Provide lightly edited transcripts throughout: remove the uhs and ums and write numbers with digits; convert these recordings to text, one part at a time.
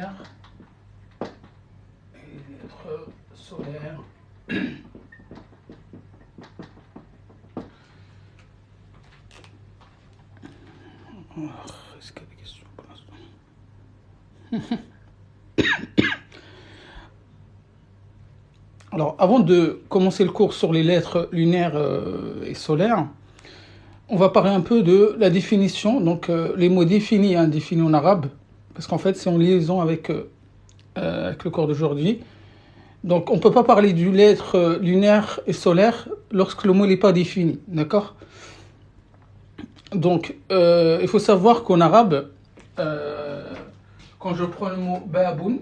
lunaires et les lettres solaires. Est-ce qu'il y a des questions pour l'instant? Alors, avant de commencer le cours sur les lettres lunaires et solaires, on va parler un peu de la définition, donc les mots définis et indéfinis en arabe, parce qu'en fait, c'est en liaison avec le cours d'aujourd'hui. Donc, on ne peut pas parler du lettre lunaire et solaire lorsque le mot n'est pas défini, d'accord? Donc, il faut savoir qu'en arabe, quand je prends le mot baboun,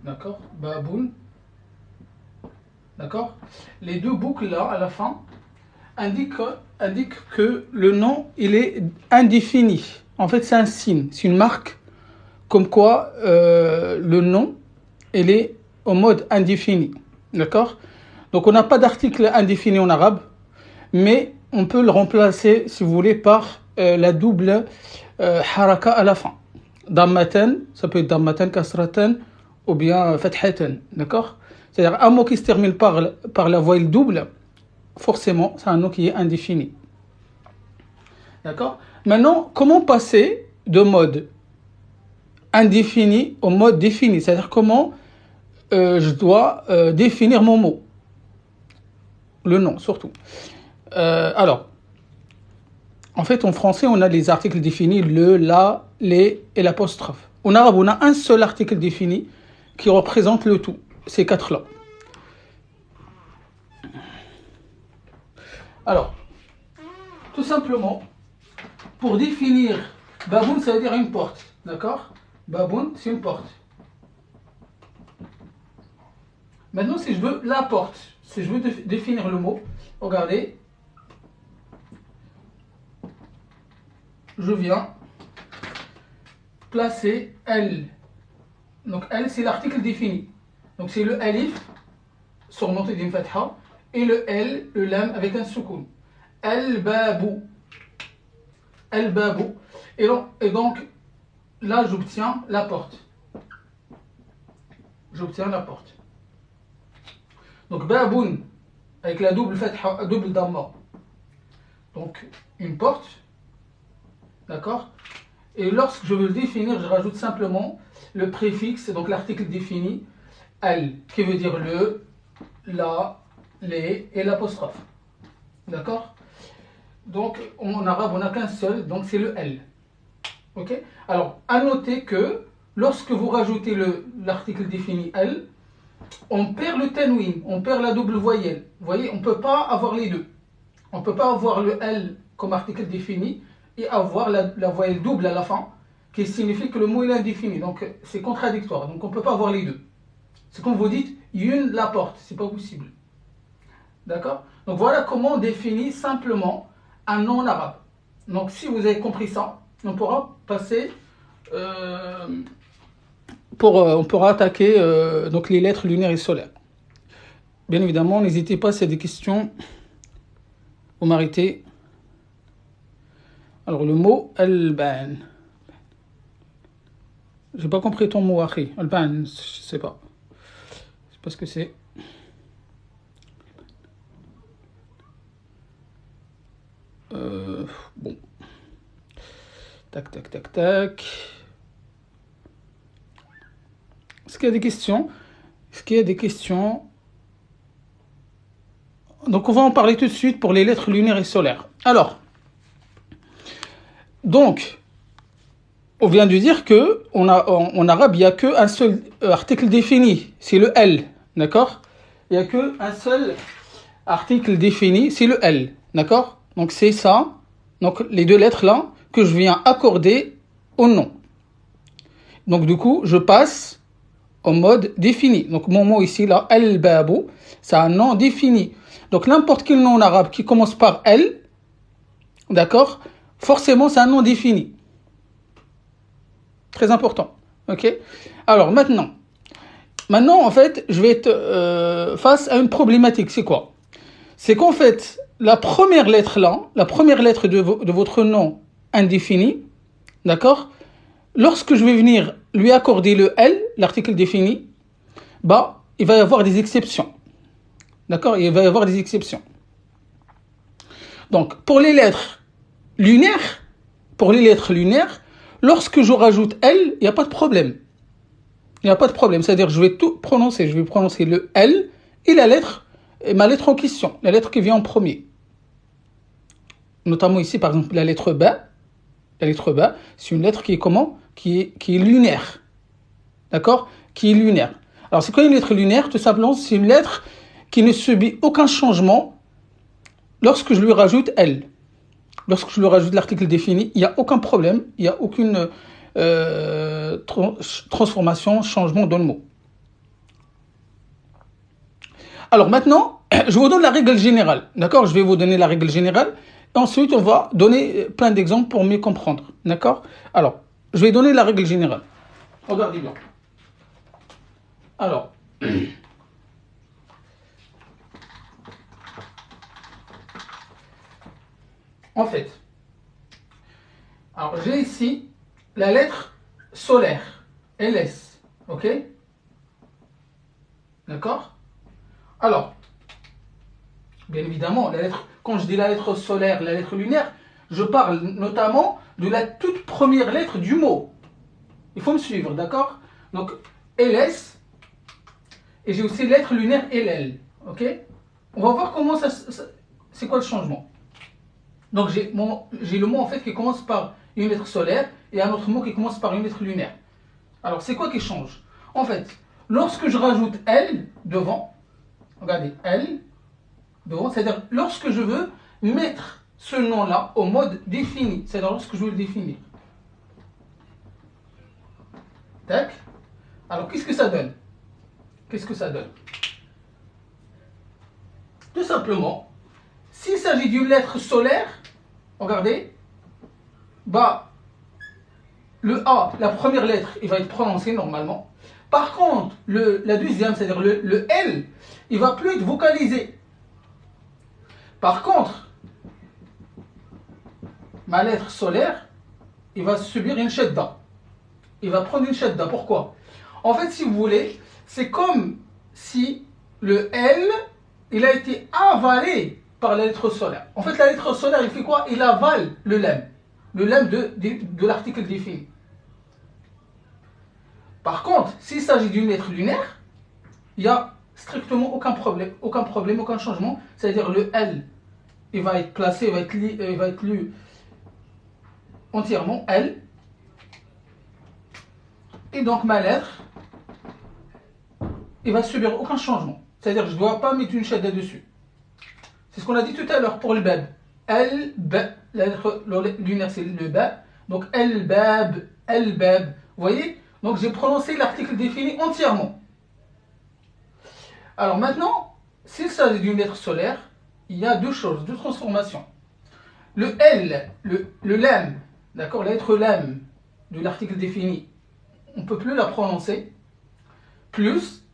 d'accord, baboun, d'accord, les deux boucles là à la fin indiquent que le nom il est indéfini. En fait, c'est un signe, c'est une marque, comme quoi le nom il est au mode indéfini, d'accord. Donc, on n'a pas d'article indéfini en arabe, mais on peut le remplacer, si vous voulez, par la double haraka à la fin. Dammatan, ça peut être dammatan, kasratan, ou bien fathatan, d'accord? C'est-à-dire un mot qui se termine par la voyelle double, forcément, c'est un nom qui est indéfini. D'accord? Maintenant, comment passer de mode indéfini au mode défini? C'est-à-dire comment je dois définir mon mot. Le nom, surtout. Alors, en fait, en français, on a les articles définis, le, la, les et l'apostrophe. En arabe, on a un seul article défini qui représente le tout, ces quatre-là. Alors, tout simplement, pour définir baboun, ça veut dire une porte, d'accord? Baboun, c'est une porte. Maintenant, si je veux la porte, si je veux définir le mot, regardez, je viens placer L. Donc L, c'est l'article défini. Donc c'est le alif, surmonté d'une fatha, et le L, le lam avec un soukoun. Al-babou. Al-babou. Et donc, là, j'obtiens la porte. J'obtiens la porte. Donc, baboun, avec la double fatha, double damma. Donc, une porte. D'accord? Et lorsque je veux le définir, je rajoute simplement le préfixe, donc l'article défini, al, qui veut dire le, la, les et l'apostrophe. D'accord? Donc, en arabe, on n'a qu'un seul, donc c'est le L. Ok? Alors, à noter que lorsque vous rajoutez l'article défini L, on perd le tanwin, on perd la double voyelle. Vous voyez, on ne peut pas avoir les deux. On ne peut pas avoir le L comme article défini et avoir la voyelle double à la fin, qui signifie que le mot est indéfini. Donc, c'est contradictoire. Donc, on ne peut pas avoir les deux. C'est comme vous dites, yun la porte. C'est pas possible. D'accord? Donc, voilà comment on définit simplement un nom en arabe. Donc, si vous avez compris ça, on pourra passer... on pourra attaquer donc les lettres lunaires et solaires. Bien évidemment, n'hésitez pas, c'est des questions. Vous m'arrêtez. Alors, le mot al-ban. J'ai pas compris ton mot, Akhi. Al-ban, je sais pas. Je sais pas ce que c'est. Bon. Tac, tac, tac, tac. Est-ce qu'il y a des questions? Est-ce qu'il y a des questions? Donc, on va en parler tout de suite pour les lettres lunaires et solaires. Alors, donc, on vient de dire que en arabe, il n'y a qu'un seul article défini, c'est le L, d'accord? Il n'y a qu'un seul article défini, c'est le L, d'accord? Donc, c'est ça, donc les deux lettres là, que je viens accorder au nom. Donc, du coup, je passe au mode défini. Donc, mon mot ici, là, al-babou, c'est un nom défini. Donc, n'importe quel nom en arabe qui commence par L, d'accord, forcément, c'est un nom défini. Très important. Ok? Alors, maintenant, en fait, je vais être face à une problématique. C'est quoi? C'est qu'en fait, la première lettre là, la première lettre de votre nom indéfini, d'accord, lorsque je vais venir lui accorder le L, l'article défini, bah, il va y avoir des exceptions. D'accord? Il va y avoir des exceptions. Donc, pour les lettres lunaires, lorsque je rajoute L, il n'y a pas de problème. Il n'y a pas de problème. C'est-à-dire, je vais tout prononcer. Je vais prononcer le L et ma lettre en question, la lettre qui vient en premier. Notamment ici, par exemple, la lettre B. La lettre B, c'est une lettre qui est comment? Qui est lunaire. D'accord? Qui est lunaire. Alors, c'est quoi une lettre lunaire? Tout simplement, c'est une lettre qui ne subit aucun changement lorsque je lui rajoute L. Lorsque je lui rajoute l'article défini, il n'y a aucun problème, il n'y a aucune transformation, changement dans le mot. Alors maintenant, je vous donne la règle générale. D'accord? Je vais vous donner la règle générale. Et ensuite, on va donner plein d'exemples pour mieux comprendre. D'accord? Alors, je vais donner la règle générale. Regardez bien. Alors, en fait, alors j'ai ici la lettre solaire, LS. Ok? D'accord? Alors, bien évidemment, quand je dis la lettre solaire, la lettre lunaire, je parle notamment de la toute première lettre du mot. Il faut me suivre, d'accord? Donc, LS, et j'ai aussi lettre lunaire LL. Ok? On va voir comment c'est quoi le changement. Donc, j'ai le mot en fait qui commence par une lettre solaire et un autre mot qui commence par une lettre lunaire. Alors, c'est quoi qui change? En fait, lorsque je rajoute L devant, regardez, L devant, c'est-à-dire lorsque je veux mettre ce nom-là au mode défini, c'est-à-dire lorsque je veux le définir. Tac. Alors, qu'est-ce que ça donne? Qu'est-ce que ça donne? Tout simplement, s'il s'agit d'une lettre solaire, regardez, bah, le A, la première lettre, il va être prononcé normalement. Par contre, la deuxième, c'est-à-dire le L, il va plus être vocalisé. Par contre, ma lettre solaire, il va subir une shadda. Il va prendre une shadda. Pourquoi? En fait, si vous voulez, c'est comme si le L, il a été avalé par la lettre solaire. En fait, la lettre solaire, il fait quoi? Il avale le lemme. Le lemme de l'article défini. Par contre, s'il s'agit d'une lettre lunaire, il n'y a strictement aucun problème, aucun changement. C'est-à-dire le L, il va être placé, il va être lu entièrement L. Et donc ma lettre, il va subir aucun changement. C'est-à-dire que je ne dois pas mettre une shadda dessus. C'est ce qu'on a dit tout à l'heure pour le bab. L-b, la lettre lunaire c'est le bab. Donc L-bab, L-bab. Vous voyez? Donc j'ai prononcé l'article défini entièrement. Alors maintenant, s'il s'agit d'une lettre solaire, il y a deux choses, deux transformations. Le L, le lam, d'accord, la lettre lam de l'article défini, on ne peut plus la prononcer. Plus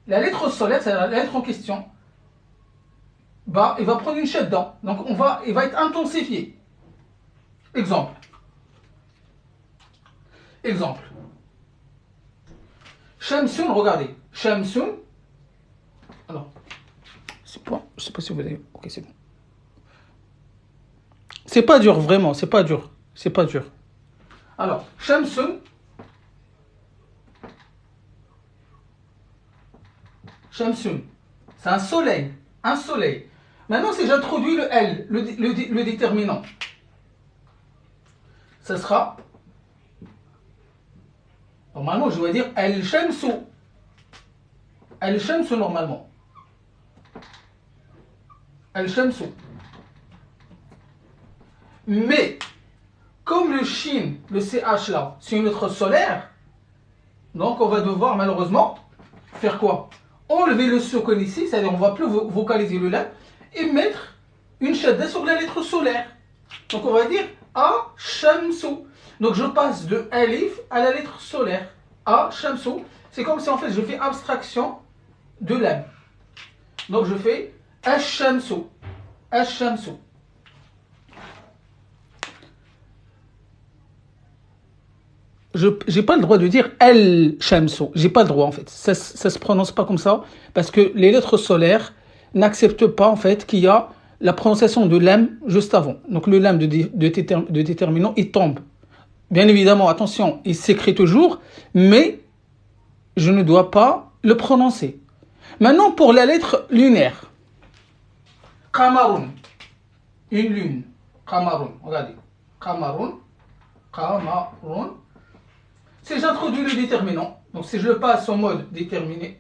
la lettre solaire, c'est la lettre en question, bah, il va prendre une shadda. Donc il va être intensifié. Exemple. Shamsun, regardez. Shamsun. Alors, je sais pas si vous avez. Ok, c'est bon. C'est pas dur, vraiment, c'est pas dur. C'est pas dur. Alors, Shamsun. Shamsun. C'est un soleil. Un soleil. Maintenant, si j'introduis le L, le déterminant, ça sera. Normalement, je dois dire Al-Shamsu. Al-Shamsu, normalement. Al-Shamsu. Mais, comme le Shin, le CH là, c'est une lettre solaire, donc on va devoir malheureusement faire quoi? Enlever le sukun ici, c'est-à-dire on ne va plus vocaliser le lam, et mettre une shadda sur la lettre solaire. Donc on va dire A-Shamsu. Donc je passe de alif à la lettre solaire. A-Shamsu. C'est comme si en fait je fais abstraction de lam. Donc je fais Ash-Shamsu. Ash-Shamsu. je n'ai pas le droit de dire El Shamsu. J'ai pas le droit en fait. Ça se prononce pas comme ça parce que les lettres solaires n'acceptent pas en fait qu'il y a la prononciation de l'âme juste avant. Donc le lame de déterminant, il tombe. Bien évidemment, attention, il s'écrit toujours, mais je ne dois pas le prononcer. Maintenant, pour la lettre lunaire. Qamarun. Une lune. Qamarun. Regardez. Qamarun. Qamarun. Si j'introduis le déterminant, donc si je le passe en mode déterminé,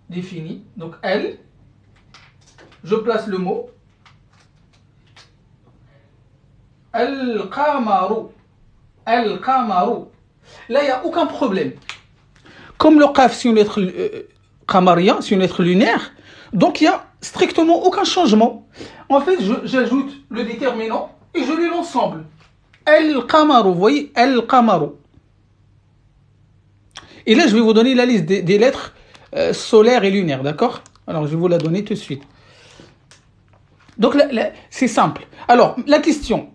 défini, donc elle, je place le mot Al-Qamaru. Al-Qamaru. Là, il n'y a aucun problème. Comme le qaf, c'est une lettre qamaria, c'est une lettre lunaire, donc il n'y a strictement aucun changement. En fait, j'ajoute le déterminant et je lis l'ensemble. Al-Qamaru, vous voyez, Al-Qamaru. Et là, je vais vous donner la liste des lettres solaires et lunaires, d'accord? Alors, je vais vous la donner tout de suite. Donc, c'est simple. Alors, la question,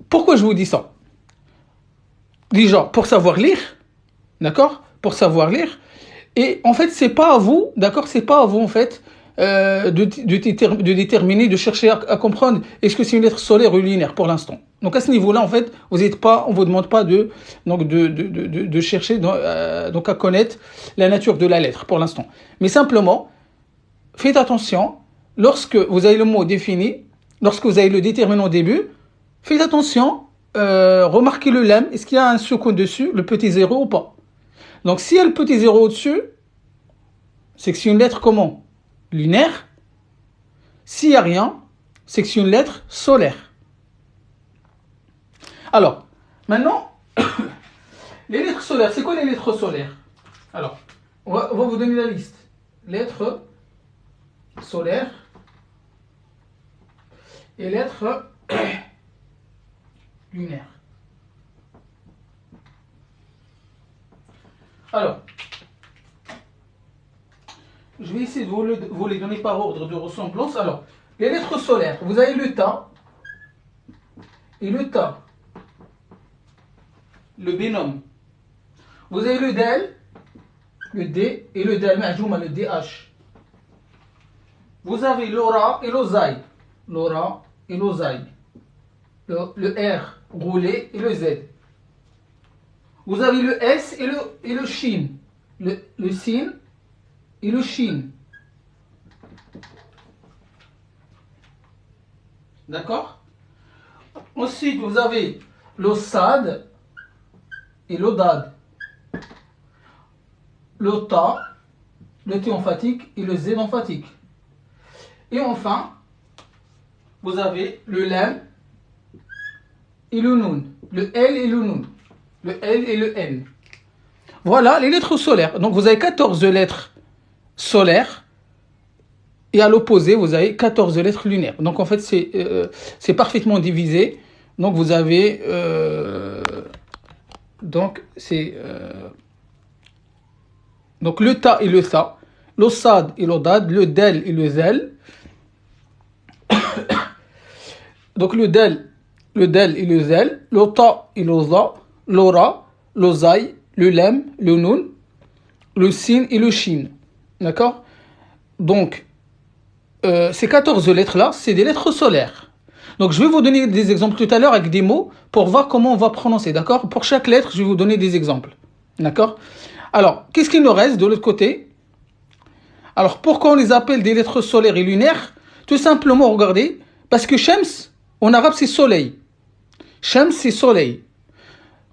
pourquoi je vous dis ça? Déjà, pour savoir lire, d'accord? Pour savoir lire. Et en fait, c'est pas à vous, d'accord? C'est pas à vous, en fait, de déterminer, de chercher à comprendre est-ce que c'est une lettre solaire ou lunaire pour l'instant. Donc à ce niveau-là, en fait, on vous demande pas de chercher donc à connaître la nature de la lettre pour l'instant. Mais simplement, faites attention, lorsque vous avez le mot défini, lorsque vous avez le déterminant au début, faites attention, remarquez le lam, est-ce qu'il y a un soukoun dessus, le petit zéro ou pas? Donc s'il y a le petit zéro au-dessus, c'est que c'est une lettre comment? Lunaire. S'il n'y a rien, c'est que c'est une lettre solaire. Alors, maintenant, les lettres solaires, c'est quoi les lettres solaires? Alors, on va vous donner la liste. Lettres solaires et lettres lunaires. Alors, je vais essayer de vous les donner par ordre de ressemblance. Alors, les lettres solaires, vous avez le ta et le ta, le binôme. Vous avez le dal, le d et le dal ma'jouma, le dh. Vous avez l'aura et l'ozaï, l'aura et l'ozaï. Le r roulé et le z. Vous avez le s et le shin, le sin et le shin. D'accord? Ensuite, vous avez le sad et le dad. Le ta, le t emphatique et le z emphatique. Et enfin, vous avez le lam et le nun. Le l et le nun. Le l et le n. Voilà les lettres solaires. Donc vous avez 14 lettres solaires. Et à l'opposé, vous avez 14 lettres lunaires. Donc en fait, c'est parfaitement divisé. Donc vous avez... donc le ta et le tha, le sad et le dad, le del et le zel. Donc le del et le zel, le ta et le za, l'aura, le zay, le lam, le nun, le sin et le shin. D'accord? Donc, ces 14 lettres-là, c'est des lettres solaires. Donc, je vais vous donner des exemples tout à l'heure avec des mots pour voir comment on va prononcer. D'accord? Pour chaque lettre, je vais vous donner des exemples. D'accord? Alors, qu'est-ce qu'il nous reste de l'autre côté? Alors, pourquoi on les appelle des lettres solaires et lunaires? Tout simplement, regardez, parce que Shams, en arabe, c'est soleil. Shams, c'est soleil.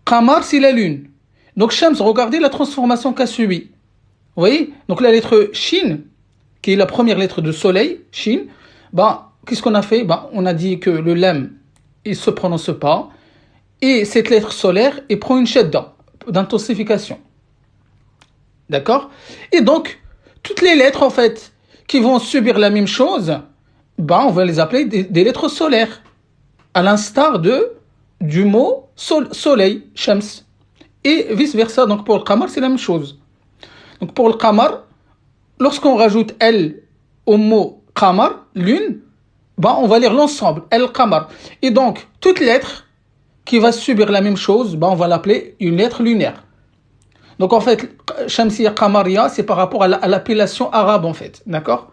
Qamar, c'est la lune. Donc, Shams, regardez la transformation qu'a subi. Vous voyez? Donc, la lettre Shin, qui est la première lettre de soleil, Shin, qu'est-ce qu'on a fait? On a dit que le lam, il ne se prononce pas. Et cette lettre solaire, il prend une shadda, d'intensification. D'accord? Et donc, toutes les lettres, en fait, qui vont subir la même chose, on va les appeler des lettres solaires. À l'instar du mot soleil, Shams. Et vice-versa, donc pour le qamar, c'est la même chose. Donc pour le qamar, lorsqu'on rajoute elle au mot qamar, lune, on va lire l'ensemble, el qamar. Et donc, toute lettre qui va subir la même chose, ben on va l'appeler une lettre lunaire. Donc en fait, Shamsiya Qamariya, c'est par rapport à l'appellation arabe en fait, d'accord?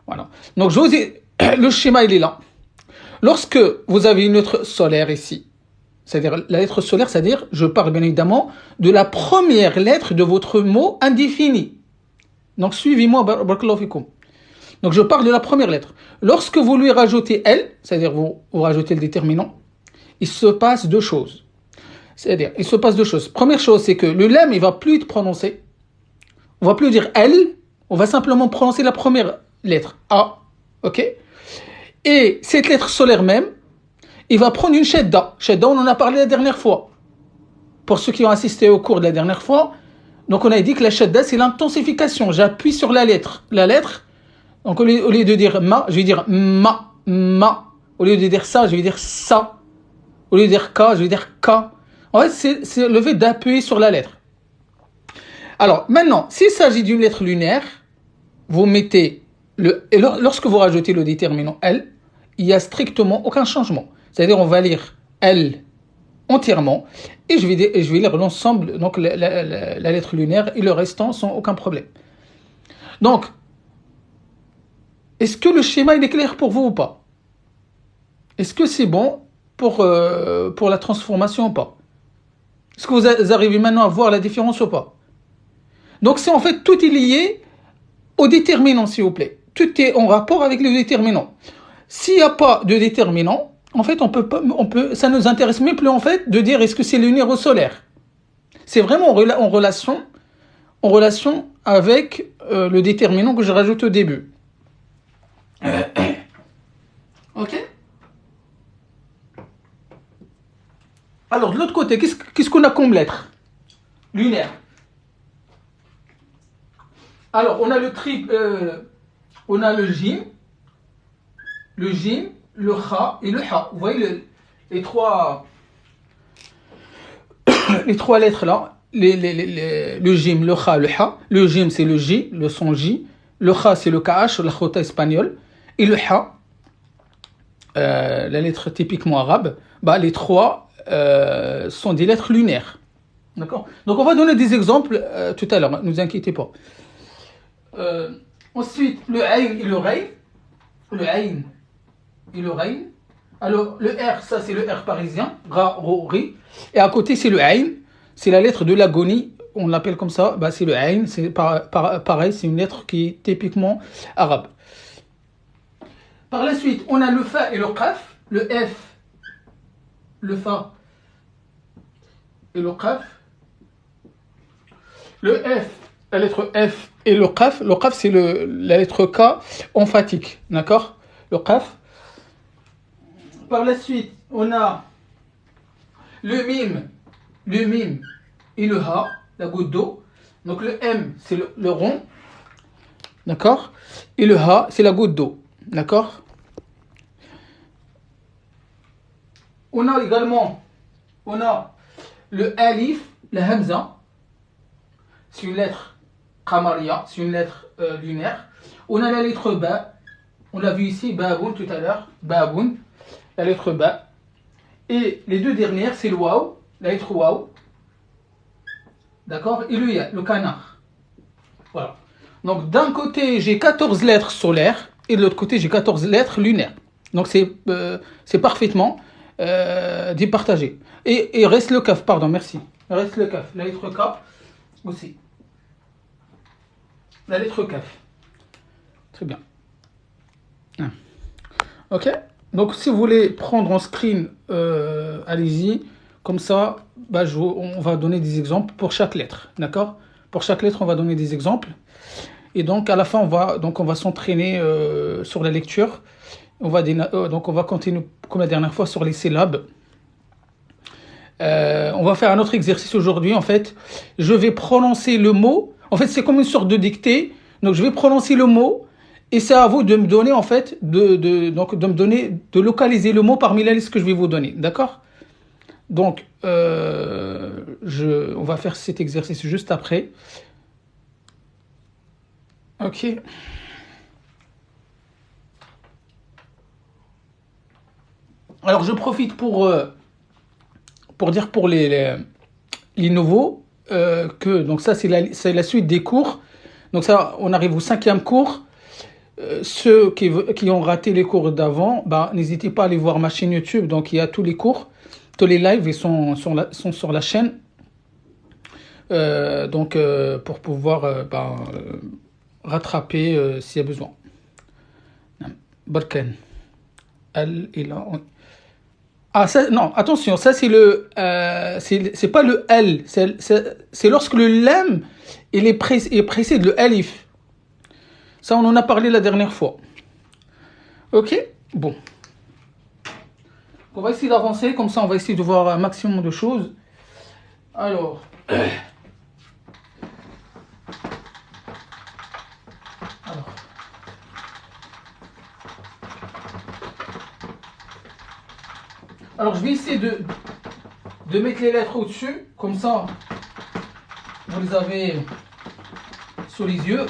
Voilà. Donc je vous dis, le schéma il est là. Lorsque vous avez une lettre solaire ici, c'est-à-dire la lettre solaire, c'est-à-dire, je parle bien évidemment de la première lettre de votre mot indéfini. Donc suivez-moi, barakallahu fikoum. Donc je parle de la première lettre. Lorsque vous lui rajoutez elle, c'est-à-dire vous rajoutez le déterminant, il se passe deux choses. C'est-à-dire, il se passe deux choses. Première chose, c'est que le lemme, il va plus être prononcé. On va plus dire elle, on va simplement prononcer la première lettre, A. Ok? Et cette lettre solaire même, il va prendre une shedda. Shedda, on en a parlé la dernière fois. Pour ceux qui ont assisté au cours de la dernière fois, donc on a dit que la shedda, c'est l'intensification. J'appuie sur la lettre. La lettre, donc au lieu de dire ma, je vais dire ma, ma. Au lieu de dire ça, je vais dire ça. Au lieu de dire ka, je vais dire ka. En fait, c'est le fait d'appuyer sur la lettre. Alors, maintenant, s'il s'agit d'une lettre lunaire, vous mettez et lorsque vous rajoutez le déterminant elle, il n'y a strictement aucun changement. C'est-à-dire, on va lire elle entièrement et je vais lire l'ensemble, donc la lettre lunaire et le restant sans aucun problème. Donc, est-ce que le schéma il est clair pour vous ou pas? Est-ce que c'est bon pour la transformation ou pas? Est-ce que vous arrivez maintenant à voir la différence ou pas? Donc c'est en fait tout est lié au déterminant, s'il vous plaît. Tout est en rapport avec le déterminant. S'il n'y a pas de déterminant, en fait, ça nous intéresse même plus en fait de dire est-ce que c'est lunaire ou solaire. C'est vraiment en relation avec le déterminant que je rajoute au début. Ok. Alors de l'autre côté, qu'est-ce qu'on a comme lettre lunaire? Alors on a on a le jim, le kha et le ha. Vous voyez les trois lettres là, le jim, le kha, le ha. Le jim c'est le j, le son j. Le kha c'est le kh, la khota espagnole. Et le ha, la lettre typiquement arabe, bah, les trois sont des lettres lunaires. D'accord? Donc on va donner des exemples tout à l'heure, ne vous inquiétez pas. Ensuite, le ayn et le rayn. Le ayn et le rayn. Alors, le R, ça c'est le R parisien, ra, ro, ri. Et à côté, c'est le ayn, c'est la lettre de l'agonie, on l'appelle comme ça, bah, c'est le ayn, c'est pareil, c'est une lettre qui est typiquement arabe. Par la suite, on a le fa et le qaf, le F, le fa et le qaf. Le F, la lettre F et le qaf c'est la lettre K emphatique, d'accord? Le qaf. Par la suite, on a le mim et le ha, la goutte d'eau. Donc le M, c'est le rond, d'accord? Et le ha, c'est la goutte d'eau, d'accord? On a également, le alif, la hamza, c'est une lettre qamariya, c'est une lettre lunaire. On a la lettre ba, on l'a vu ici, baboun tout à l'heure, baboun, la lettre ba. Et les deux dernières, c'est le waw, la lettre waw, d'accord? Et le ya, le canard. Voilà. Donc d'un côté, j'ai 14 lettres solaires et de l'autre côté, j'ai 14 lettres lunaires. Donc c'est parfaitement départagé. Et reste le kaf, pardon, merci. Reste le kaf, la lettre K aussi. La lettre kaf. Très bien. Ok. Donc si vous voulez prendre en screen, allez-y. Comme ça, bah, on va donner des exemples pour chaque lettre. D'accord? Pour chaque lettre, on va donner des exemples. Et donc à la fin, on va s'entraîner sur la lecture. Donc on va continuer comme la dernière fois sur les syllabes. On va faire un autre exercice aujourd'hui. En fait, je vais prononcer le mot. En fait, c'est comme une sorte de dictée. Donc je vais prononcer le mot. Et c'est à vous de me donner, en fait, de localiser le mot parmi la liste que je vais vous donner. D'accord? Donc, on va faire cet exercice juste après. Ok. Alors, je profite pour pour dire pour les nouveaux que donc ça c'est la suite des cours. Donc ça, on arrive au 5e cours. Ceux qui ont raté les cours d'avant, n'hésitez pas à aller voir ma chaîne YouTube. Donc il y a tous les cours, tous les lives, ils sont sur la chaîne. Pour pouvoir rattraper s'il y a besoin. Barkan. Non, attention, ça c'est c'est pas le L, c'est lorsque le lam il est précédé de le alif. Ça on en a parlé la dernière fois. Ok, bon. On va essayer d'avancer, comme ça on va essayer de voir un maximum de choses. Alors. Alors, je vais essayer de mettre les lettres au-dessus, comme ça, vous les avez sous les yeux.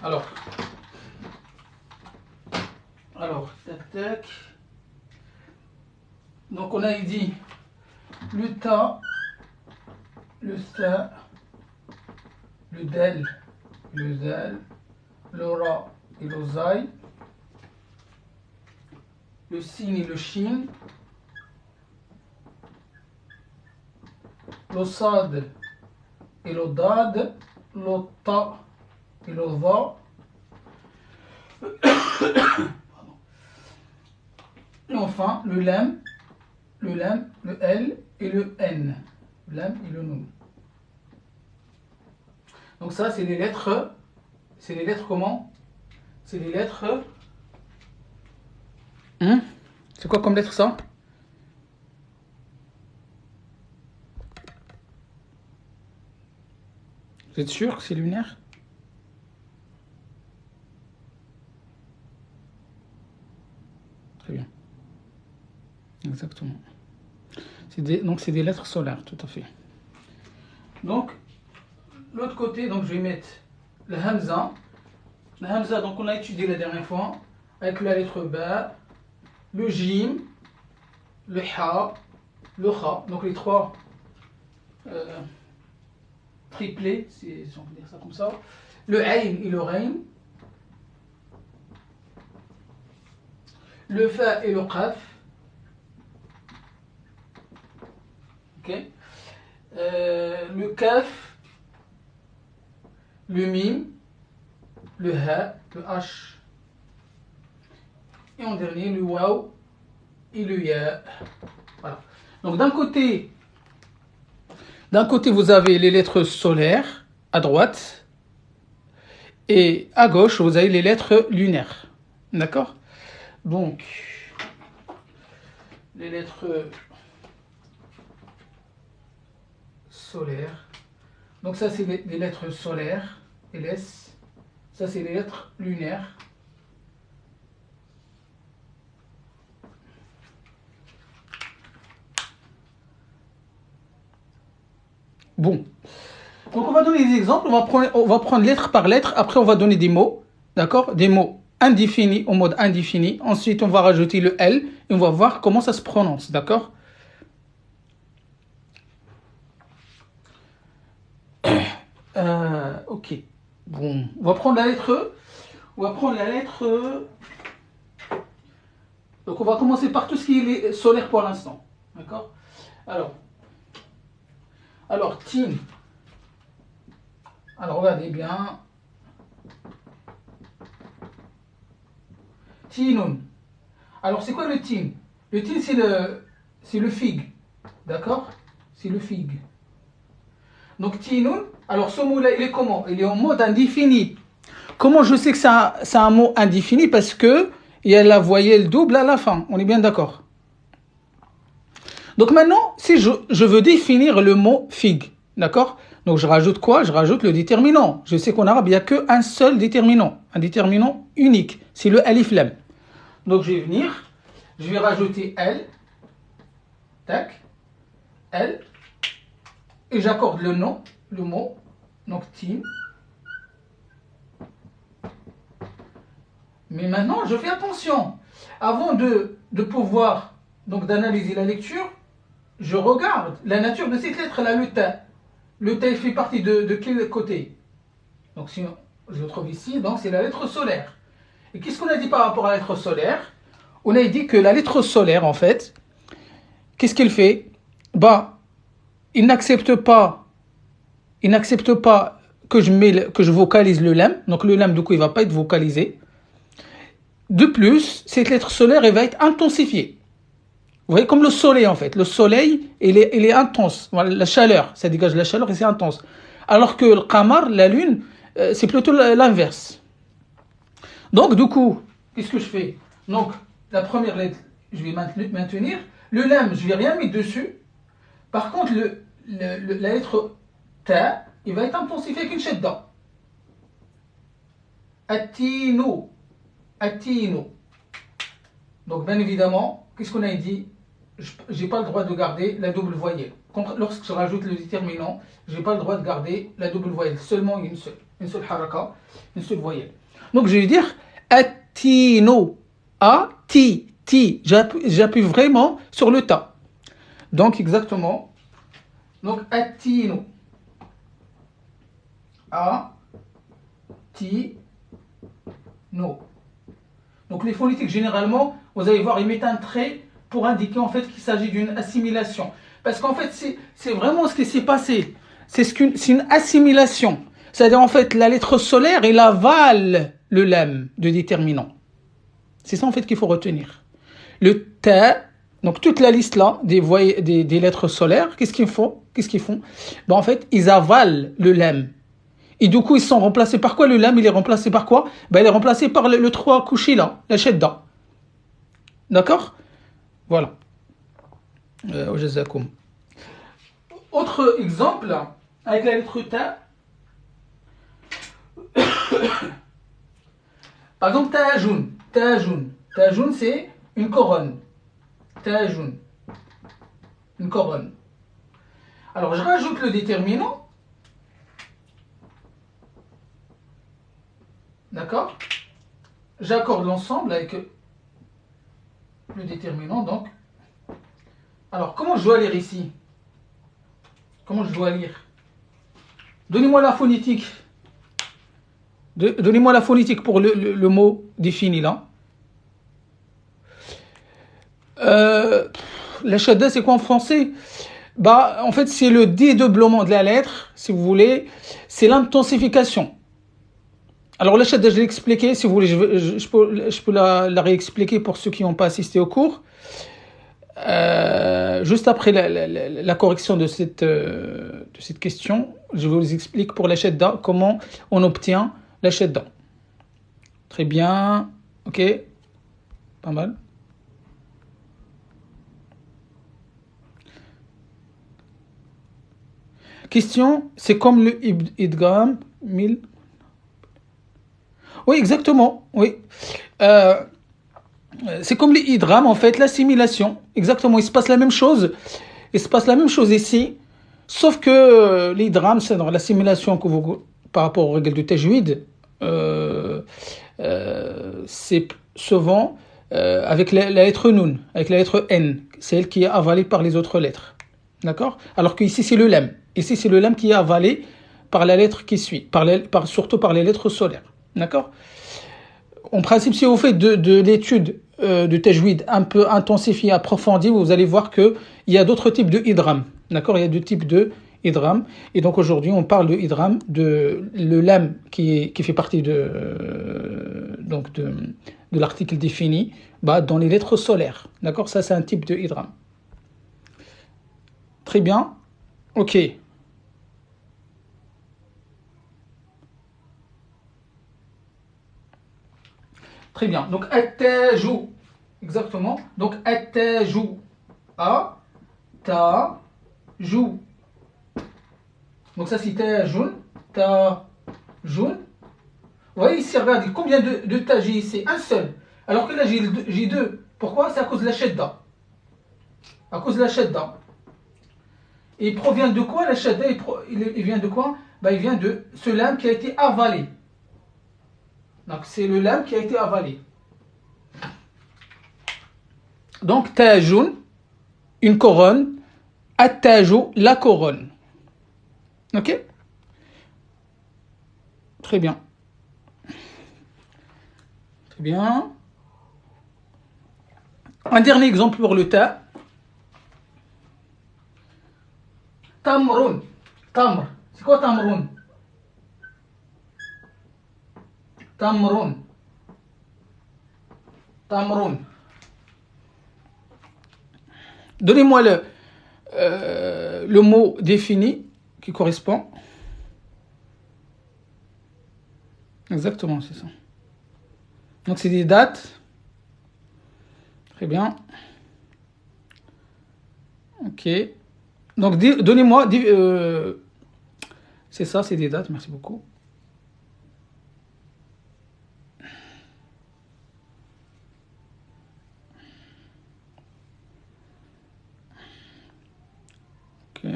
Alors, tac, tac. Donc, on a dit le ta, le sa, le del, le zal, le ra et le zai. Le sin et le shin, le sad et le dad, le ta et le va, et enfin le lam, le L et le N, lam et le nun. Donc ça c'est les lettres comment? C'est les lettres. C'est quoi comme lettre ça? Vous êtes sûr que c'est lunaire? Très bien. Exactement. Donc c'est des lettres solaires, tout à fait. Donc, l'autre côté, donc je vais mettre le hamza. Le hamza, donc on a étudié la dernière fois, avec la lettre ba, le jim, le ha, le kha, donc les trois triplés, si on peut dire ça comme ça, le ayn et le rayn, le fa et le qaf, ok, le kaf, le mim, le ha, le h, et en dernier le waw et le ya. Voilà. Donc d'un côté, vous avez les lettres solaires à droite et à gauche vous avez les lettres lunaires. D'accord? Donc les lettres solaires. Donc ça c'est les lettres solaires, LS. Ça c'est les lettres lunaires. Bon, donc on va donner des exemples, on va prendre lettre par lettre, après on va donner des mots, d'accord? Des mots indéfinis au mode indéfini, ensuite on va rajouter le L et on va voir comment ça se prononce, d'accord? Ok, bon, on va prendre la lettre E, donc on va commencer par tout ce qui est solaire pour l'instant, d'accord? Alors, tin. Alors, regardez bien. Tinun. Alors, c'est quoi le tin? Le tin, c'est le figue. D'accord? C'est le figue. Donc, tinun. Alors, ce mot-là, il est comment? Il est en mode indéfini. Comment je sais que c'est un mot indéfini? Parce que il y a la voyelle double à la fin. On est bien d'accord? Donc maintenant, si je veux définir le mot figue, d'accord? Donc je rajoute quoi? Je rajoute le déterminant. Je sais qu'en arabe, il n'y a qu'un seul déterminant, un déterminant unique, c'est le alif lam. Donc je vais venir, je vais rajouter L, tac, L, et j'accorde le nom, le mot, donc tin. Mais maintenant, je fais attention. Avant de pouvoir donc d'analyser la lecture, je regarde la nature de cette lettre-là, le ta. Le ta, il fait partie de quel côté? Donc si je le trouve ici, donc c'est la lettre solaire. Et qu'est-ce qu'on a dit par rapport à la lettre solaire? On a dit que la lettre solaire, en fait, qu'est-ce qu'elle fait? Bah, il n'accepte pas que je vocalise le lam. Donc le lam, du coup, il ne va pas être vocalisé. De plus, cette lettre solaire, elle va être intensifiée. Vous voyez, comme le soleil, en fait. Le soleil, il est intense. Voilà, la chaleur, ça dégage la chaleur et c'est intense. Alors que le qamar, la lune, c'est plutôt l'inverse. Donc, du coup, qu'est-ce que je fais? Donc, la première lettre, je vais maintenir. Le lam, je ne vais rien mettre dessus. Par contre, la lettre ta, il va être intensifié avec une shadda. Atino. Atino. Donc, bien évidemment, qu'est-ce qu'on a dit? Je n'ai pas le droit de garder la double voyelle. Lorsque je rajoute le déterminant, je n'ai pas le droit de garder la double voyelle. Seulement une seule haraka, une seule voyelle. Donc, je vais dire atino. A-ti. J'appuie vraiment sur le ta. Donc, exactement. Donc, atino. A-ti-no. Donc, les phonétiques, généralement, vous allez voir, ils mettent un trait pour indiquer en fait qu'il s'agit d'une assimilation. Parce qu'en fait, c'est vraiment ce qui s'est passé. C'est une assimilation. C'est-à-dire, en fait, la lettre solaire, elle avale le lam de déterminant. C'est ça, en fait, qu'il faut retenir. Le ta, donc toute la liste là, des lettres solaires, qu'est-ce qu'ils font? Ben, en fait, ils avalent le lam. Et du coup, ils sont remplacés par quoi? Le lam, il est remplacé par quoi? Ben, il est remplacé par le 3 couché là, la shadda. D'accord? Voilà. Jazakoum. Autre exemple, avec la lettre ta. Par exemple, tajoun. Tajoun, c'est une couronne. Tajoun. Une couronne. Alors, je rajoute le déterminant. D'accord? J'accorde l'ensemble avec le déterminant, donc. Alors, comment je dois lire ici? Comment je dois lire? Donnez-moi la phonétique. Donnez-moi la phonétique pour le mot défini là. La shadda, c'est quoi en français? Bah, en fait, c'est le dédoublement de la lettre, si vous voulez. C'est l'intensification. Alors, la shadda, je l'ai expliqué. Si vous voulez, je peux la réexpliquer pour ceux qui n'ont pas assisté au cours. Juste après la correction de cette question, je vous explique pour la shadda comment on obtient la shadda. Très bien. Ok. Pas mal. Question, c'est comme le idgham 1000. Oui, exactement. Oui. C'est comme les idgham, en fait, l'assimilation. Exactement. Il se passe la même chose. Ici. Sauf que l'idgham, c'est dans l'assimilation par rapport aux règles du tajwid. C'est souvent avec la lettre nun, avec la lettre n. C'est elle qui est avalée par les autres lettres. D'accord? Alors qu'ici, c'est le lam. Ici, c'est le lam qui est avalé par la lettre qui suit, surtout par les lettres solaires. D'accord? En principe, si vous faites de l'étude de tajwid un peu intensifiée, approfondie, vous allez voir qu'il y a d'autres types de idgham. D'accord? Il y a deux types de idgham. Et donc aujourd'hui, on parle de idgham, le lam qui fait partie de l'article défini dans les lettres solaires. D'accord? Ça, c'est un type de idgham. Très bien. Ok. Très bien. Donc, attajou. Exactement. Donc, attajou. A, ta, jou. Donc, ça, c'est tajoun. Tajoun. Vous voyez ici, regardez, combien de ta j'ai ici? Un seul. Alors que là, j'ai deux. Pourquoi? C'est à cause de la shadda. À cause de la shadda. Et il provient de quoi la shadda? Il vient de quoi? Il vient de ce lam qui a été avalé. Donc c'est le lam qui a été avalé. Donc, tajoun, une couronne. Attajou, la couronne. Ok? Très bien. Très bien. Un dernier exemple pour le ta. Tamroun. Tamr. C'est quoi tamroun? Tamroun. Tamroun. Donnez-moi le mot défini qui correspond. Exactement, c'est ça. Donc, c'est des dates. Très bien. Ok. Donc, donnez-moi. C'est ça, c'est des dates. Merci beaucoup. Ok.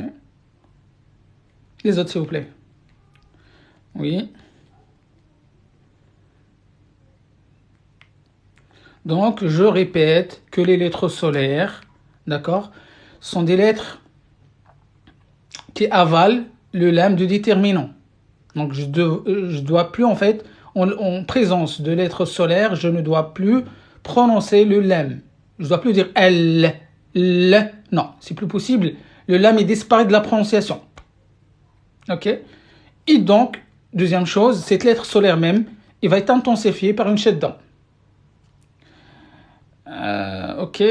Les autres, s'il vous plaît. Oui. Donc, je répète que les lettres solaires, d'accord, sont des lettres qui avalent le lemme de déterminant. Donc, je dois plus, en fait, en présence de lettres solaires, je ne dois plus prononcer le lemme. Je ne dois plus dire L, L. Non, c'est plus possible. Le lemme est disparu de la prononciation. Ok? Et donc, deuxième chose, cette lettre solaire même, il va être intensifié par une shadda. Ok.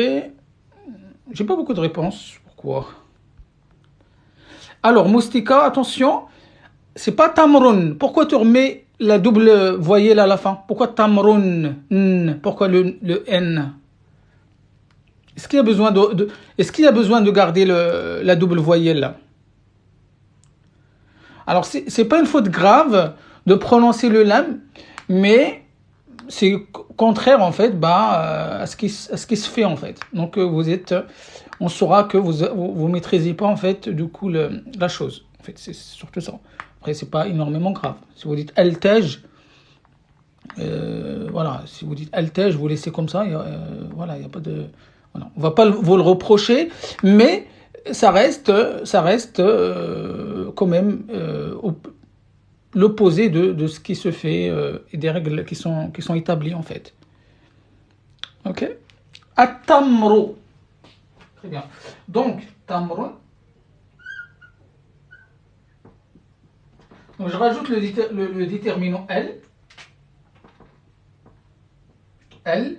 J'ai pas beaucoup de réponses. Pourquoi? Alors, Moustika, attention, c'est pas Tamroun. Pourquoi tu remets la double voyelle à la fin? Pourquoi Tamroun? Pourquoi le N? Est-ce qu'il y a besoin est-ce qu'il y a besoin de garder la double voyelle là? Alors, c'est pas une faute grave de prononcer le lam, mais c'est contraire en fait à ce qui se fait en fait. Donc, on saura que vous maîtrisez pas en fait du coup la chose. En fait, c'est surtout ça. Après, c'est pas énormément grave. Si vous dites altège, voilà, si vous dites altège, vous laissez comme ça, voilà, il y a pas de, voilà, on va pas vous le reprocher, mais ça reste quand même l'opposé de ce qui se fait et des règles qui sont établies en fait. Ok. Atamro. Très bien. Donc, tamro. Donc, je rajoute le déterminant L. L.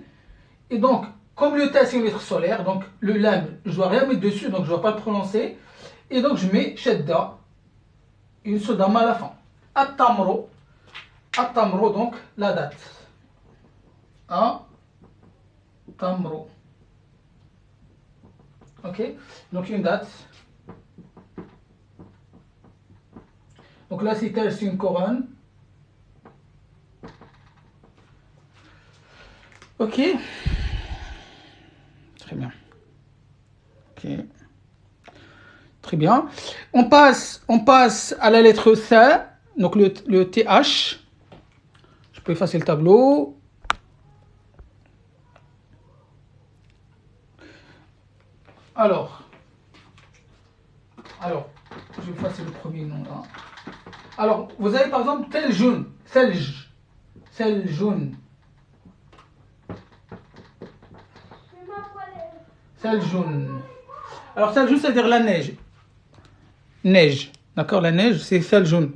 Et donc, comme le ta c'est une lettre solaire, donc le lam, je dois rien mettre dessus, donc je ne dois pas le prononcer. Et donc, je mets shadda, une sodama à la fin. Atamro. Atamro, donc la date. Atamro. Ok. Donc, une date. Donc là, c'est une couronne. Ok. Très bien. Ok. Très bien. On passe à la lettre C, donc le TH. Je peux effacer le tableau. Alors, je vais effacer le premier nom là. Alors, vous avez par exemple tel jaune, selj, jaune. Sel jaune. Alors, sel jaune, c'est-à-dire la neige. Neige. D'accord, la neige, c'est sel jaune.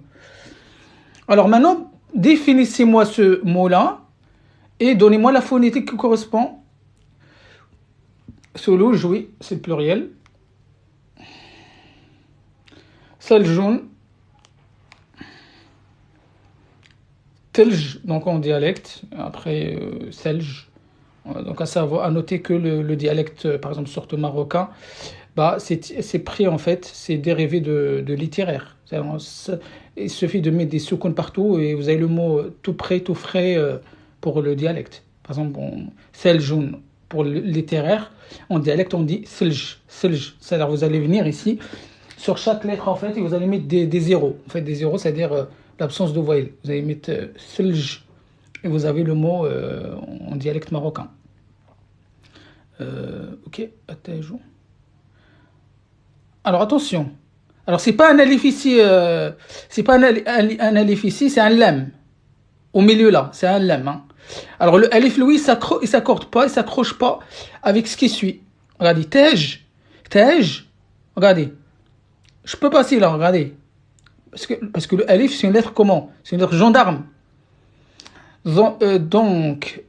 Alors maintenant, définissez-moi ce mot-là et donnez-moi la phonétique qui correspond. Solouj, oui, c'est le pluriel. Sel jaune. Telj, donc en dialecte. Après, selj. Donc à noter que le dialecte, par exemple, surtout marocain, c'est pris en fait, c'est dérivé de littéraire. Il suffit de mettre des soukounes partout et vous avez le mot tout prêt, tout frais pour le dialecte. Par exemple, seljoun pour le littéraire, en dialecte on dit selj, selj. C'est-à-dire vous allez venir ici sur chaque lettre en fait et vous allez mettre des zéros. En fait, des zéros, c'est-à-dire l'absence de voyelle. Vous allez mettre selj et vous avez le mot en dialecte marocain. Ok, attends. Alors attention. Alors c'est pas un alif ici, c'est pas un alif ici, c'est un lam. Au milieu là, c'est un lam. Hein. Alors le alif, lui, il s'accorde pas, il s'accroche pas avec ce qui suit. Regardez, tej. Regardez. Je peux passer là, regardez. Parce que le alif, c'est une lettre comment? C'est une lettre gendarme. Donc,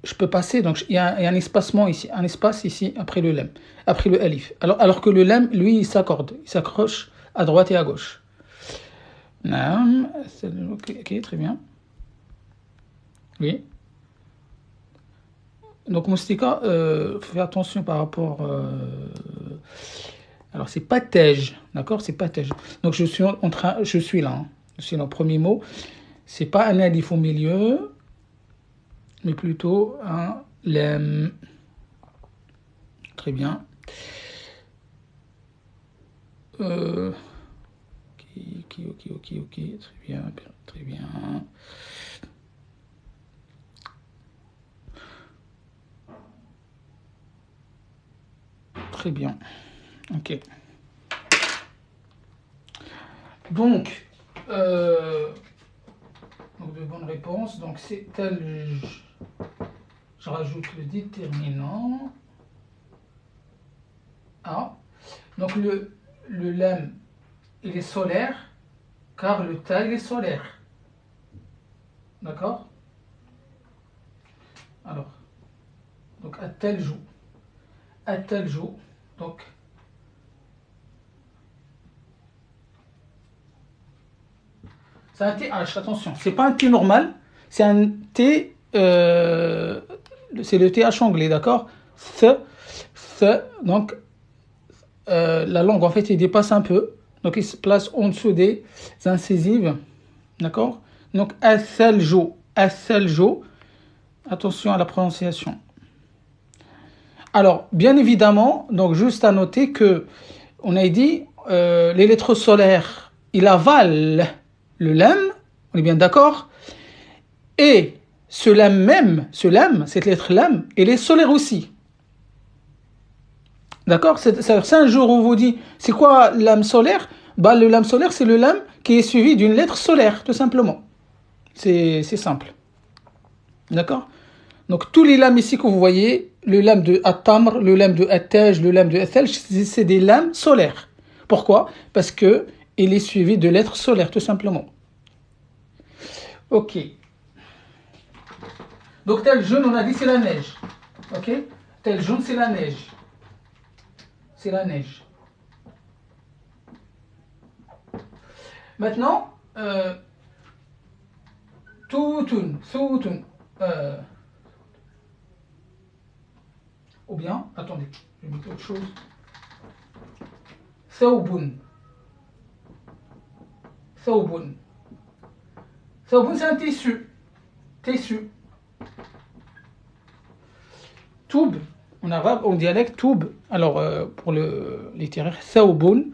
je peux passer, donc il y a un espacement ici, un espace ici après le lam, après le alif. Alors que le lam, lui, il s'accorde, il s'accroche à droite et à gauche. Ok, très bien. Oui. Donc, Moustika, fais attention par rapport. Alors, c'est pas tej, d'accord? C'est pas tej. Donc, je suis là. Hein. Je suis dans le premier mot. C'est pas un alif au milieu, mais plutôt un lam. Très bien. Ok, très bien. Très bien. Ok. Donc de bonnes réponses. Donc c'est tel. Je rajoute le déterminant. A. Donc le lam, il est solaire, car le ta, il est solaire. D'accord? Alors, donc à tel jour. À tel jour. Donc, c'est un TH, attention. C'est pas un T normal, c'est un T. C'est le TH anglais, d'accord? Donc, la langue, en fait, il dépasse un peu. Donc, il se place en dessous des incisives. D'accord? Donc, athaljo. Attention à la prononciation. Alors, bien évidemment, donc juste à noter que on a dit les lettres solaires, il avale le lam, on est bien d'accord? Et ce lam, cette lettre lam, elle est solaire aussi. D'accord? C'est un jour où on vous dit, c'est quoi l'âme solaire? Bah, le lame solaire, c'est le lame qui est suivi d'une lettre solaire, tout simplement. C'est simple. D'accord? Donc, tous les lames ici que vous voyez, le lame de At-Tamr, le lame de At-Taj, le lame de Athal, c'est des lames solaires. Pourquoi? Parce que il est suivi de lettres solaires, tout simplement. Ok. Donc, tel jaune, on a dit c'est la neige. Ok? Tel jaune, c'est la neige. C'est la neige. Maintenant, Toutun. Ou bien, attendez, je vais mettre autre chose. Thawbun. Thawbun, c'est un tissu. Toub, en arabe, en dialecte, toub. Alors, pour le littéraire, thawbun.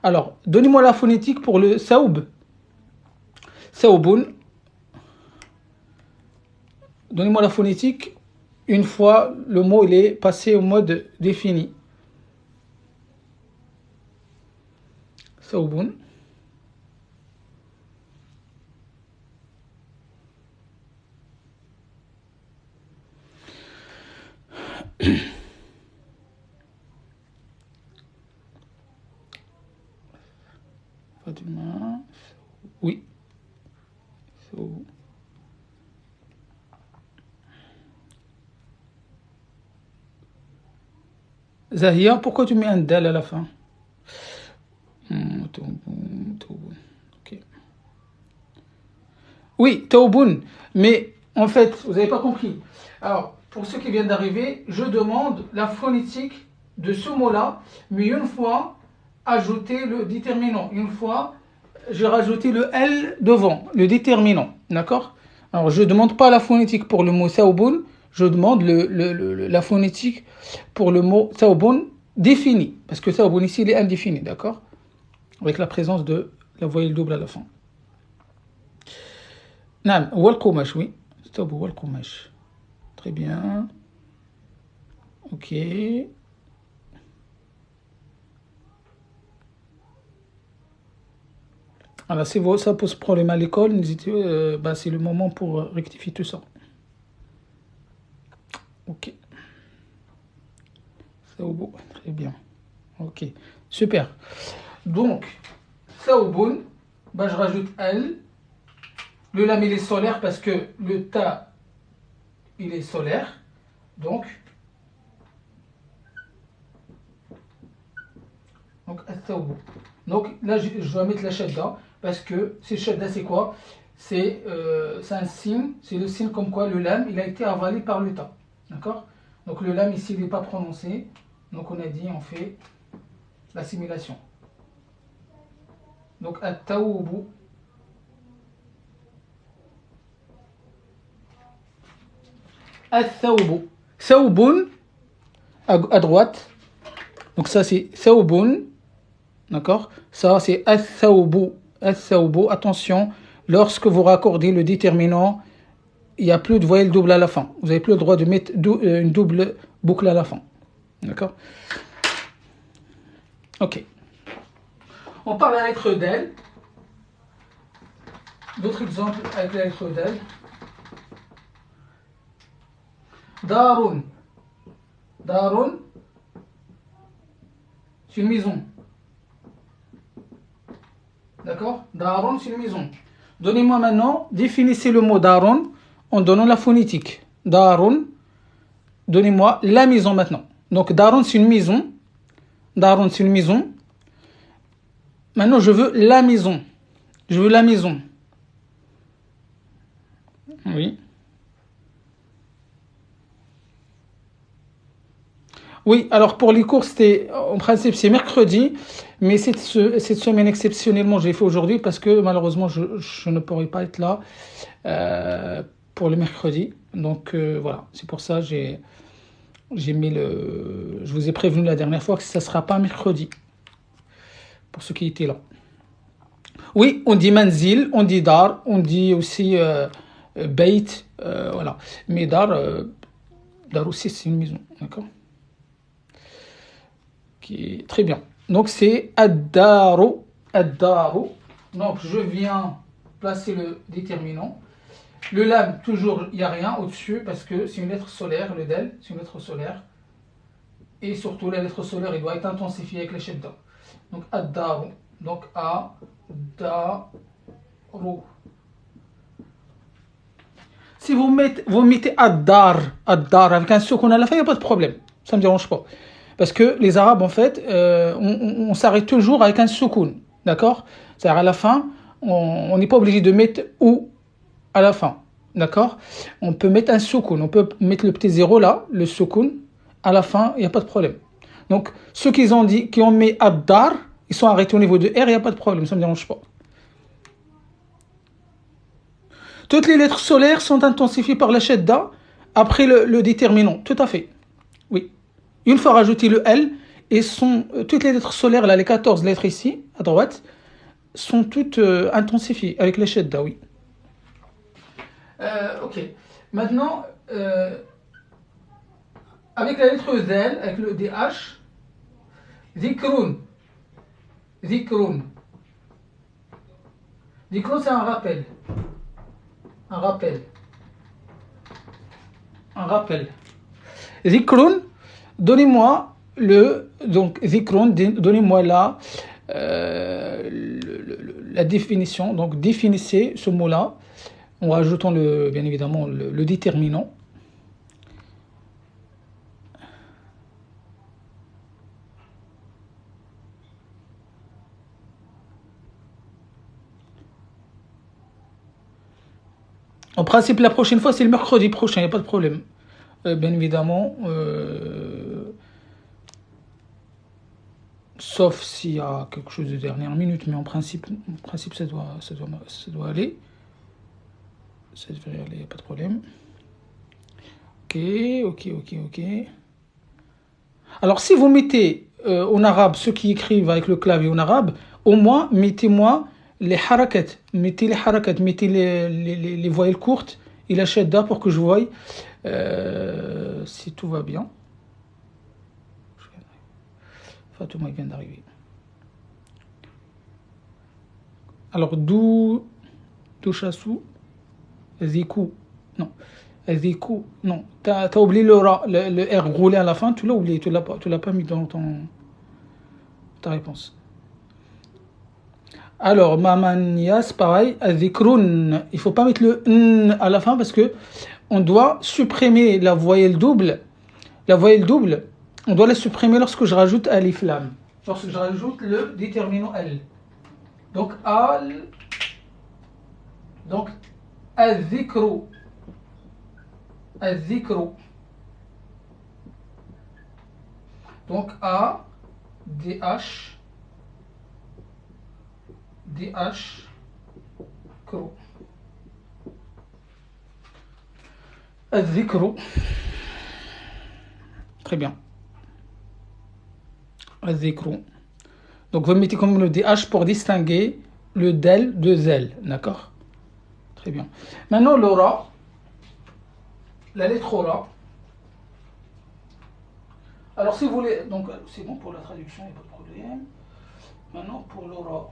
Alors, donnez-moi la phonétique pour le thawb. Thawbun. Donnez-moi la phonétique une fois le mot il est passé au mode défini. Thawbun. Fatima. Oui. Zahia, pourquoi tu mets un dal à la fin? Okay. Oui, Taoboun. Mais en fait, vous n'avez pas compris. Alors, pour ceux qui viennent d'arriver, je demande la phonétique de ce mot-là, mais une fois ajouté le déterminant. Une fois, j'ai rajouté le L devant, le déterminant. D'accord? Alors, je ne demande pas la phonétique pour le mot Taoboun, je demande la phonétique pour le mot Taoboun défini. Parce que Taoboun ici, il est indéfini, d'accord? Avec la présence de la voyelle double à la fin. نعم هو القماش oui stop هو القماش très bien Ok. Alors, si ça pose problème à l'école, n'hésitez, c'est le moment pour rectifier tout ça. Ok. C'est au bout. Très bien. Ok. Super. Donc, ça au bout, je rajoute L. Le lam, il est solaire parce que le ta, il est solaire. Donc là, je dois mettre la shadda parce que c'est shadda, c'est quoi? C'est un signe, c'est le signe comme quoi le lam, il a été avalé par le ta. D'accord? Donc le lam ici, il n'est pas prononcé. Donc on a dit, on fait l'assimilation. Donc at-tawbu. At-thawbu. Thawbun à droite. Donc ça c'est thawbun. D'accord? Ça c'est at-thawbu. At-thawbu. Attention, lorsque vous raccordez le déterminant, il n'y a plus de voyelle double à la fin. Vous n'avez plus le droit de mettre une double boucle à la fin. D'accord? Ok. On parle à la lettre d'L. D'autres exemples avec la lettre d'L. Darun. Darun, c'est une maison. D'accord? Darun, c'est une maison. Donnez-moi maintenant, définissez le mot Darun en donnant la phonétique. Darun, donnez-moi la maison maintenant. Donc Darun, c'est une maison. Darun, c'est une maison. Maintenant, je veux la maison. Je veux la maison. Oui. Oui, alors pour les cours, en principe, c'est mercredi, mais cette semaine, exceptionnellement, je l'ai fait aujourd'hui parce que malheureusement, je ne pourrai pas être là pour le mercredi. Donc voilà, c'est pour ça que je vous ai prévenu la dernière fois que ça ne sera pas mercredi, pour ceux qui étaient là. Oui, on dit manzil, on dit dar, on dit aussi bait, voilà. Mais dar aussi, c'est une maison, d'accord? Très bien. Donc c'est ad-daru. Ad-daru. Donc je viens placer le déterminant. Le lam, toujours, il n'y a rien au-dessus parce que c'est une lettre solaire. Le del, c'est une lettre solaire. Et surtout, la lettre solaire, il doit être intensifié avec la shadda. Donc ad-daru. Donc ad-daru. Si vous mettez ad-dar avec un soukon à la fin, il n'y a pas de problème. Ça ne me dérange pas. Parce que les Arabes, en fait, on s'arrête toujours avec un soukoun. D'accord? C'est-à-dire à la fin, on n'est pas obligé de mettre ou à la fin. D'accord? On peut mettre un soukoun. On peut mettre le petit zéro là, le soukoun. À la fin, il n'y a pas de problème. Donc, ceux qui ont mis ad-dar, ils sont arrêtés au niveau de R, il n'y a pas de problème. Ça ne me dérange pas. Toutes les lettres solaires sont intensifiées par la shadda après le déterminant. Tout à fait. Oui. Une fois rajouté le L, et toutes les lettres solaires, là, les 14 lettres ici, à droite, sont toutes intensifiées avec la shadda, oui. Ok. Maintenant, avec la lettre Z, avec le DH, Zikrun. Zikrun. Zikrun, c'est un rappel. Un rappel. Un rappel. Zikrun, donnez-moi donnez-moi là la définition. Donc définissez ce mot-là en rajoutant bien évidemment le déterminant. En principe, la prochaine fois, c'est le mercredi prochain, il n'y a pas de problème. Bien évidemment, sauf s'il y a quelque chose de dernière minute, mais en principe ça doit aller. Ça devrait aller, il n'y a pas de problème. Ok. Alors, si vous mettez en arabe, ceux qui écrivent avec le clavier en arabe, au moins, mettez-moi les harakat. Mettez les voyelles courtes et la shadda pour que je voie si tout va bien. Fatouma vient d'arriver. Alors, d'où Chassou, Zikou, non. Zikou, non. T'as oublié le R roulé à la fin, tu l'as oublié, tu l'as pas mis dans ta réponse. Alors, Mamanias, pareil, Zikroun, il faut pas mettre le N à la fin parce que on doit supprimer la voyelle double. La voyelle double, on doit la supprimer lorsque je rajoute alif lam. Lorsque je rajoute le déterminant L. Donc, donc, al-zikru. Al-zikru. Donc, A, D-H, D-H, kru. Al-zikru. Très bien. Al-zikru. Donc, vous mettez comme le DH pour distinguer le del de zel. D'accord? Très bien. Maintenant, l'aura, la lettre aura. Alors, si vous voulez, donc c'est bon pour la traduction, il n'y a pas de problème. Maintenant, pour l'aura.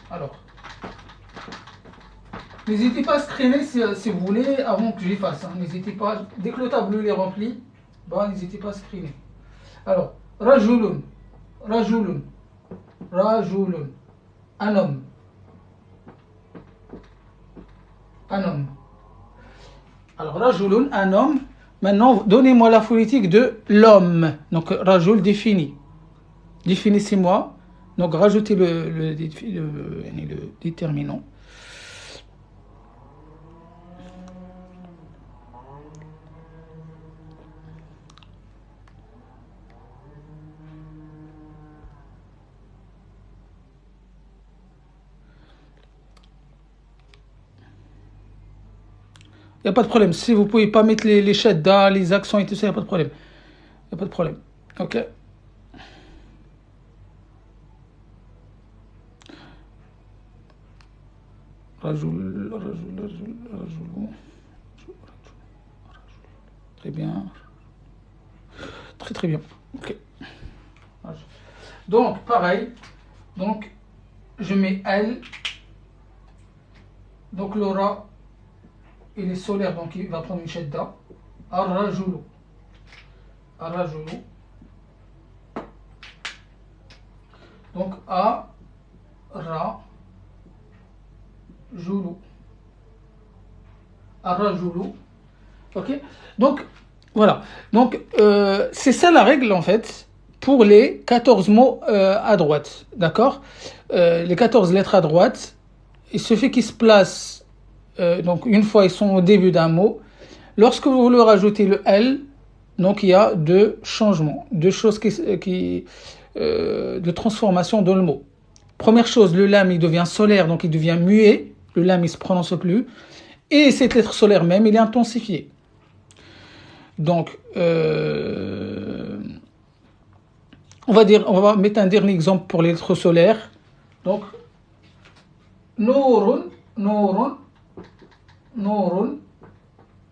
Alors, n'hésitez pas à screener si vous voulez avant que j'y fasse. Hein. N'hésitez pas, dès que le tableau est rempli, bah, n'hésitez pas à screener. Alors, rajulun, rajulun, rajulun, un homme. Un homme. Alors, rajulun, un homme. Maintenant, donnez-moi la phonétique de l'homme. Donc, rajul défini. Définissez-moi. Donc, rajoutez le déterminant. Il n'y a pas de problème. Si vous ne pouvez pas mettre les shadda, les accents et tout ça, il n'y a pas de problème. Il n'y a pas de problème. Ok. Rajoul. Très bien. Très très bien. Ok. Donc, pareil. Donc, je mets L. Donc, l'aura, il est solaire, donc il va prendre une shadda. Ar-rajulu. Ar-rajulu. Donc, A, Ra, Joulou. Ar-rajulu. Ok. Donc, voilà. Donc, c'est ça la règle, en fait, pour les 14 mots à droite. D'accord? Les 14 lettres à droite, il suffit qu'ils se placent. Donc, une fois ils sont au début d'un mot, lorsque vous leur rajoutez le L, donc il y a deux changements, deux choses de transformation dans le mot. Première chose, le lam il devient solaire, donc il devient muet, le lam il se prononce plus, et cette lettre solaire même, il est intensifié. Donc, on va mettre un dernier exemple pour les lettres solaires. Donc, nourun, nourun, nourun,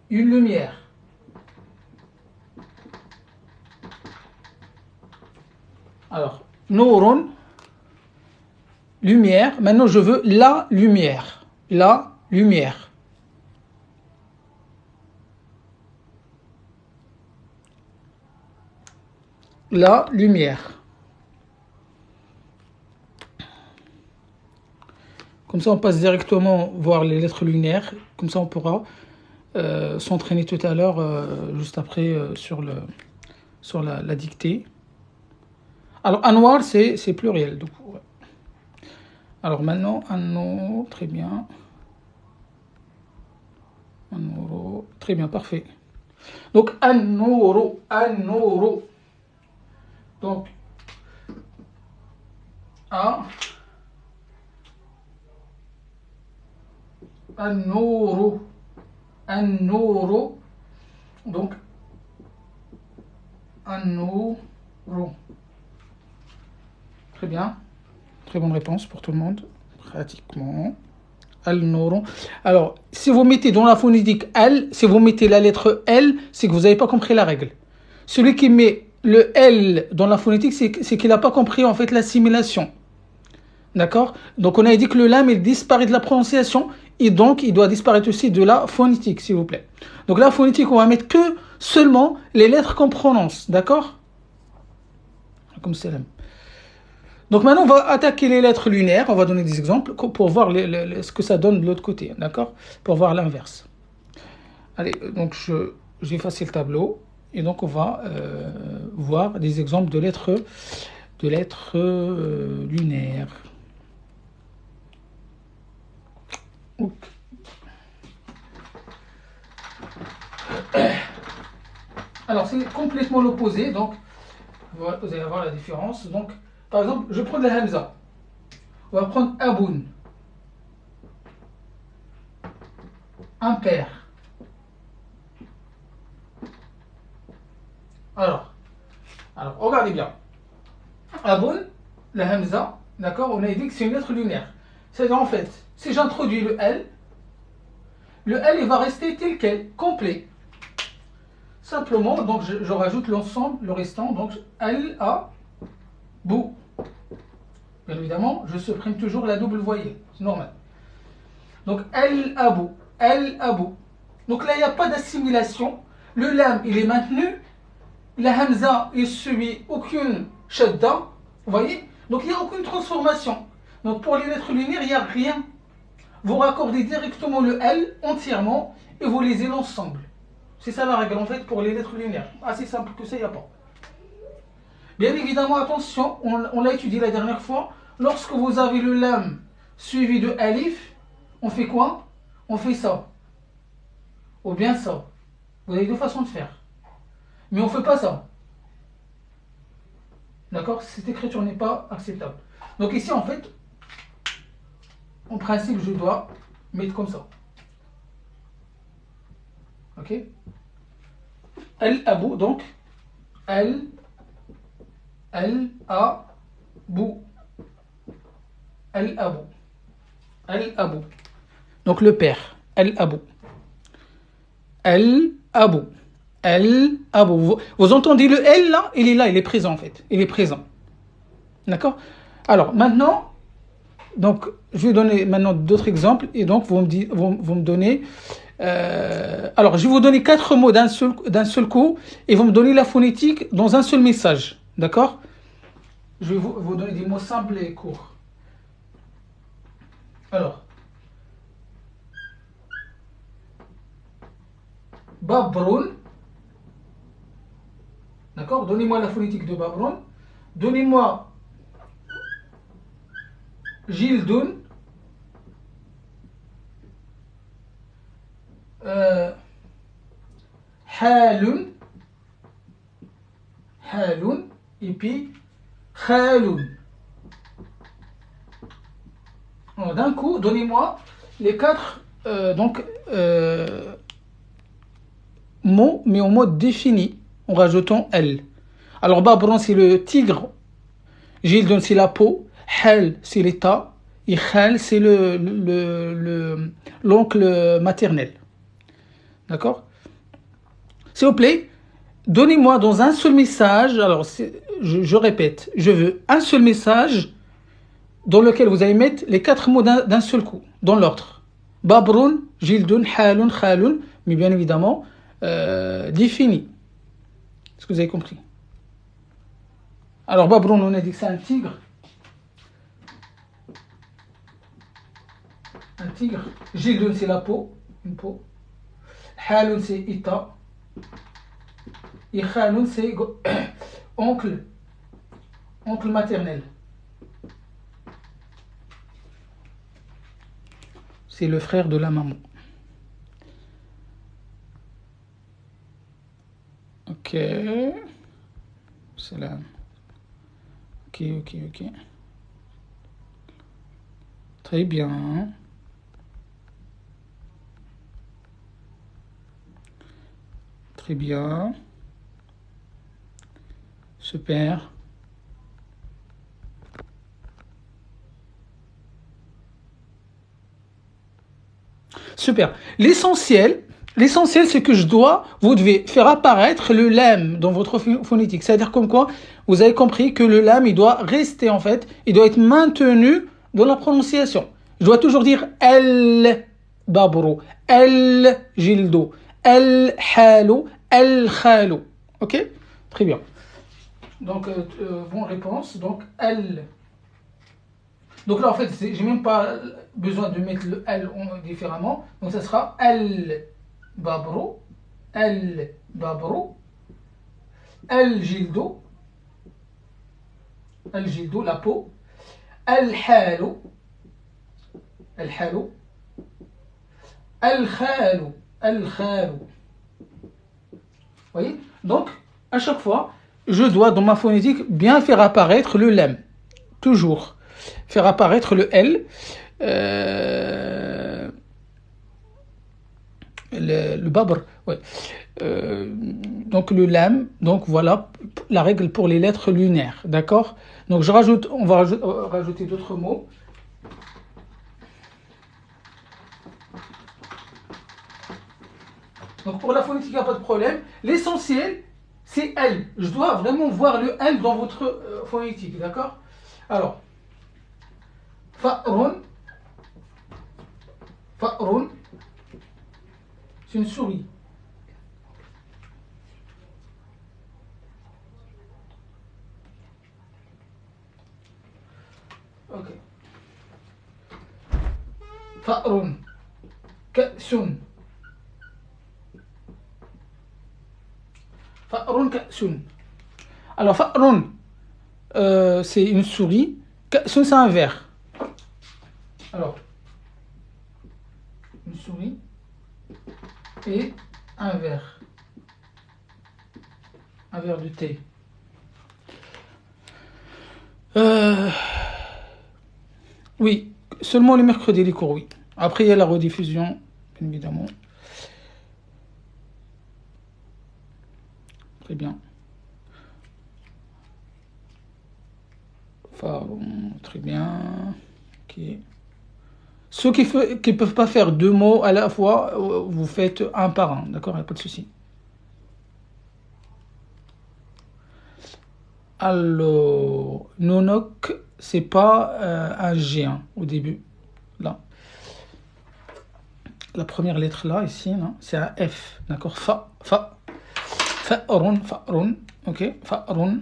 une lumière. Alors, nourun, lumière. Maintenant, je veux la lumière. La lumière. La lumière. Comme ça, on passe directement voir les lettres lunaires. Comme ça, on pourra s'entraîner tout à l'heure, juste après, sur la dictée. Alors, Anwar, c'est pluriel. Donc, ouais. Alors, maintenant, Anno, très bien. Annoro, très bien, parfait. Donc, Annoro, Annoro. Donc, A. Annoro. Annoro. Donc, Annoro. Très bien. Très bonne réponse pour tout le monde. Pratiquement. Al-Noron. Alors, si vous mettez dans la phonétique L, si vous mettez la lettre L, c'est que vous n'avez pas compris la règle. Celui qui met le L dans la phonétique, c'est qu'il n'a pas compris en fait l'assimilation. D'accord? Donc on a dit que le lam il disparaît de la prononciation et donc il doit disparaître aussi de la phonétique, s'il vous plaît. Donc la phonétique, on va mettre que seulement les lettres qu'on prononce. D'accord? Comme c'est là. Donc maintenant on va attaquer les lettres lunaires, on va donner des exemples pour voir ce que ça donne de l'autre côté. D'accord? Pour voir l'inverse. Allez, donc j'ai effacé le tableau et donc on va voir des exemples de lettres lunaires. Alors c'est complètement l'opposé, donc vous allez voir la différence. Donc par exemple, je prends la hamza. On va prendre aboun, un père. Alors regardez bien. Aboun, la hamza, d'accord, on a dit que c'est une lettre lunaire. C'est-à-dire en fait, si j'introduis le L il va rester tel quel, complet. Simplement, donc je rajoute l'ensemble, le restant, donc L, A, bou. Bien évidemment, je supprime toujours la double voyelle, c'est normal. Donc L, A, bou, L, A, bou. Donc là, il n'y a pas d'assimilation. Le lam, il est maintenu. La hamza, il subit aucune shadda. Vous voyez? Donc il n'y a aucune transformation. Donc pour les lettres lunaires, il n'y a rien. Vous raccordez directement le L entièrement et vous lisez l'ensemble. C'est ça la règle en fait pour les lettres lunaires. Assez simple que ça, il n'y a pas. Bien évidemment, attention, on l'a étudié la dernière fois. Lorsque vous avez le lam suivi de alif, on fait quoi? On fait ça. Ou bien ça. Vous avez deux façons de faire. Mais on ne fait pas ça. D'accord? Cette écriture n'est pas acceptable. Donc ici, en fait, en principe, je dois mettre comme ça. Ok? Al-Abou, donc. Al-Abou. Al-Abou. Al-Abou. Donc le père. Al-Abou. Al-Abou. Al-Abou. Vous entendez le L là? Il est là, il est présent en fait. Il est présent. D'accord? Alors maintenant, donc je vais donner maintenant d'autres exemples et donc vous me donnez. Alors je vais vous donner 4 mots d'un seul coup et vous me donnez la phonétique dans un seul message. D'accord? Je vais vous donner des mots simples et courts. Alors, Babroun. D'accord? Donnez-moi la phonétique de Babroun. Donnez-moi Gildoun. Haloun. Haloun. Et puis Khaloun. D'un coup, donnez-moi les 4 mots, mais en mode défini, en rajoutant L. Alors, Babron, c'est le tigre. Gildon, c'est la peau. Hal, c'est l'état. Et Khal, c'est l'oncle maternel. D'accord? S'il vous plaît, donnez-moi dans un seul message, alors je répète, je veux un seul message dans lequel vous allez mettre les 4 mots d'un seul coup, dans l'ordre. Babroun, Gildun, Haloun, Khaloun, mais bien évidemment, défini. Est-ce que vous avez compris? Alors, Babroun, on a dit que c'est un tigre. Un tigre. Gildun, c'est la peau, une peau. Haloun, c'est état. Et Khaloun, c'est oncle maternel. C'est le frère de la maman. Ok. C'est là. Ok. Très bien. Très bien. Super. Super. L'essentiel, l'essentiel, c'est que vous devez faire apparaître le lam dans votre phonétique. C'est-à-dire comme quoi, vous avez compris que le lam, il doit rester en fait, il doit être maintenu dans la prononciation. Je dois toujours dire el babro, el jildo, el halo, el khalo. Ok? Très bien. Donc, bonne réponse. Donc, el. Donc là, en fait, j'ai même pas besoin de mettre le L différemment. Donc, ça sera el babro, el babro, el jildo, la peau, el halo, el halo, el khalo, el khalo. Vous voyez? Donc, à chaque fois, je dois, dans ma phonétique, bien faire apparaître le lem. Toujours. Faire apparaître le L. Le babr. Ouais. Donc, le lam. Donc, voilà la règle pour les lettres lunaires. D'accord? Donc, on va rajouter d'autres mots. Donc, pour la phonétique, il n'y a pas de problème. L'essentiel, c'est L. Je dois vraiment voir le L dans votre phonétique, d'accord? Alors, fa'run, c'est une souris. Ok. Fa'run, ka'sun. Fa'run ka'sun. Alors, fa'run, c'est une souris. Ka'sun, c'est un verre. Alors, une souris et un verre. Un verre de thé. Oui, seulement les mercredis, les cours, oui. Après, il y a la rediffusion, bien évidemment. Très bien. Très bien. Ok. Ceux qui ne peuvent pas faire deux mots à la fois, vous faites un par un. D'accord? Il n'y a pas de souci. Alors, nonok, c'est pas un G au début. Là. La première lettre là, ici, c'est un F. D'accord? Fa'run. Ok? Fa'run.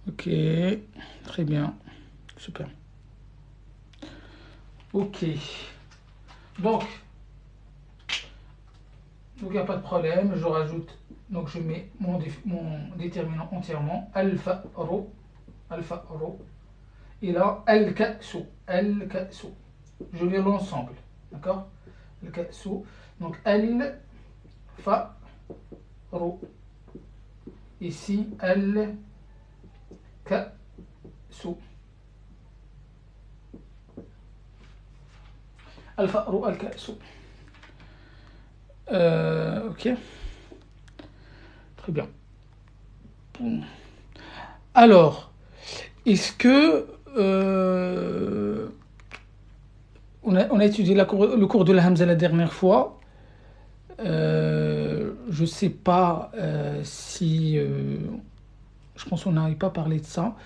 Ok, très bien, super. Ok, donc il n'y a pas de problème, je rajoute, donc je mets mon déterminant entièrement, alpha ro, et là, al-ka'su, je lis l'ensemble, d'accord? Al-ka'su, donc al-fa ro, ici, al-ka'su. Al-fa'ru al-ka'su. Ok. Très bien. Alors, est-ce que on a étudié le cours de la Hamza la dernière fois. Je ne sais pas si... je pense qu'on n'avait pas parlé de ça.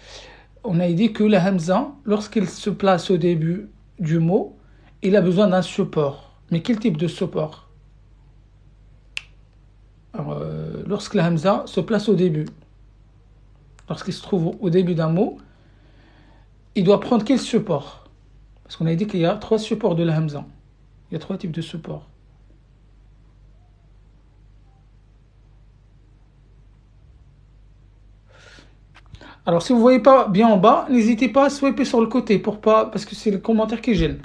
On a dit que la Hamza, lorsqu'il se place au début du mot, il a besoin d'un support. Mais quel type de support? Alors, lorsque la Hamza se place au début, lorsqu'il se trouve au début d'un mot, il doit prendre quel support? Parce qu'on a dit qu'il y a 3 supports de la Hamza. Il y a 3 types de supports. Alors, si vous ne voyez pas bien en bas, n'hésitez pas à swiper sur le côté parce que c'est le commentaire qui gêne.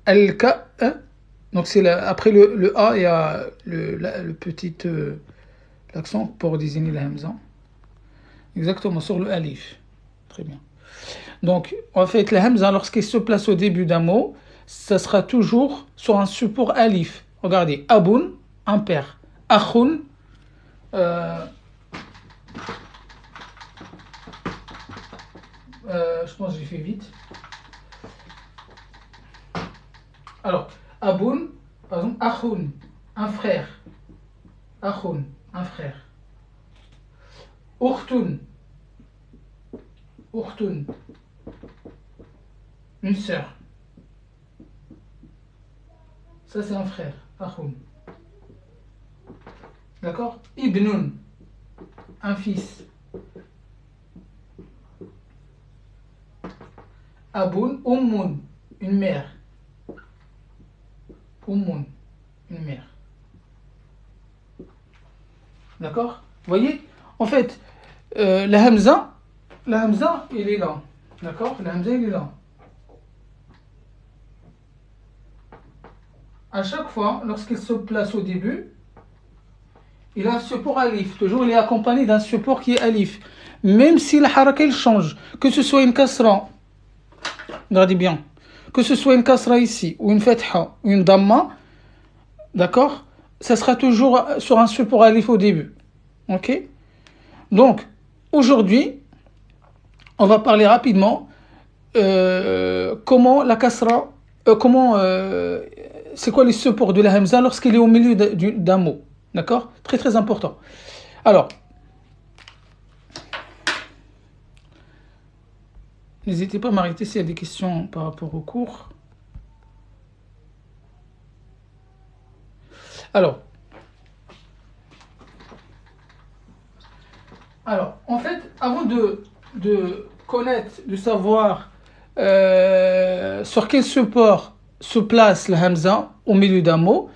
Al-ka, donc c'est après le A, il y a le petit l'accent pour désigner la Hamza. Exactement, sur le alif. Très bien. Donc, en fait, la Hamza, lorsqu'elle se place au début d'un mot, ça sera toujours sur un support alif. Regardez, aboun, un père. Akhun, Je pense que j'ai fait vite. Alors, Aboun, par exemple, Achoun, un frère. Achoun, un frère. Urtun, Urtun, une sœur. Ça, c'est un frère. Achoun. D'accord? Ibnun, un fils. Aboun, Ummun, une mère. Ummun, une mère. D'accord? Vous voyez? En fait, la Hamza, il est là. D'accord? La Hamza, il est là. À chaque fois, lorsqu'il se place au début, il a un support alif. Toujours, il est accompagné d'un support qui est alif. Même si la haraka, il change. Que ce soit une kasra, regardez bien. Que ce soit une kasra ici, ou une fatha, ou une damma, d'accord? Ça sera toujours sur un support alif au début. Ok? Donc, aujourd'hui, on va parler rapidement comment la kasra, c'est quoi les supports de la hamza lorsqu'il est au milieu d'un mot. D'accord? Très très important. Alors, n'hésitez pas à m'arrêter s'il y a des questions par rapport au cours. Alors, en fait, avant de connaître, de savoir sur quel support se place la hamza au milieu d'un mot,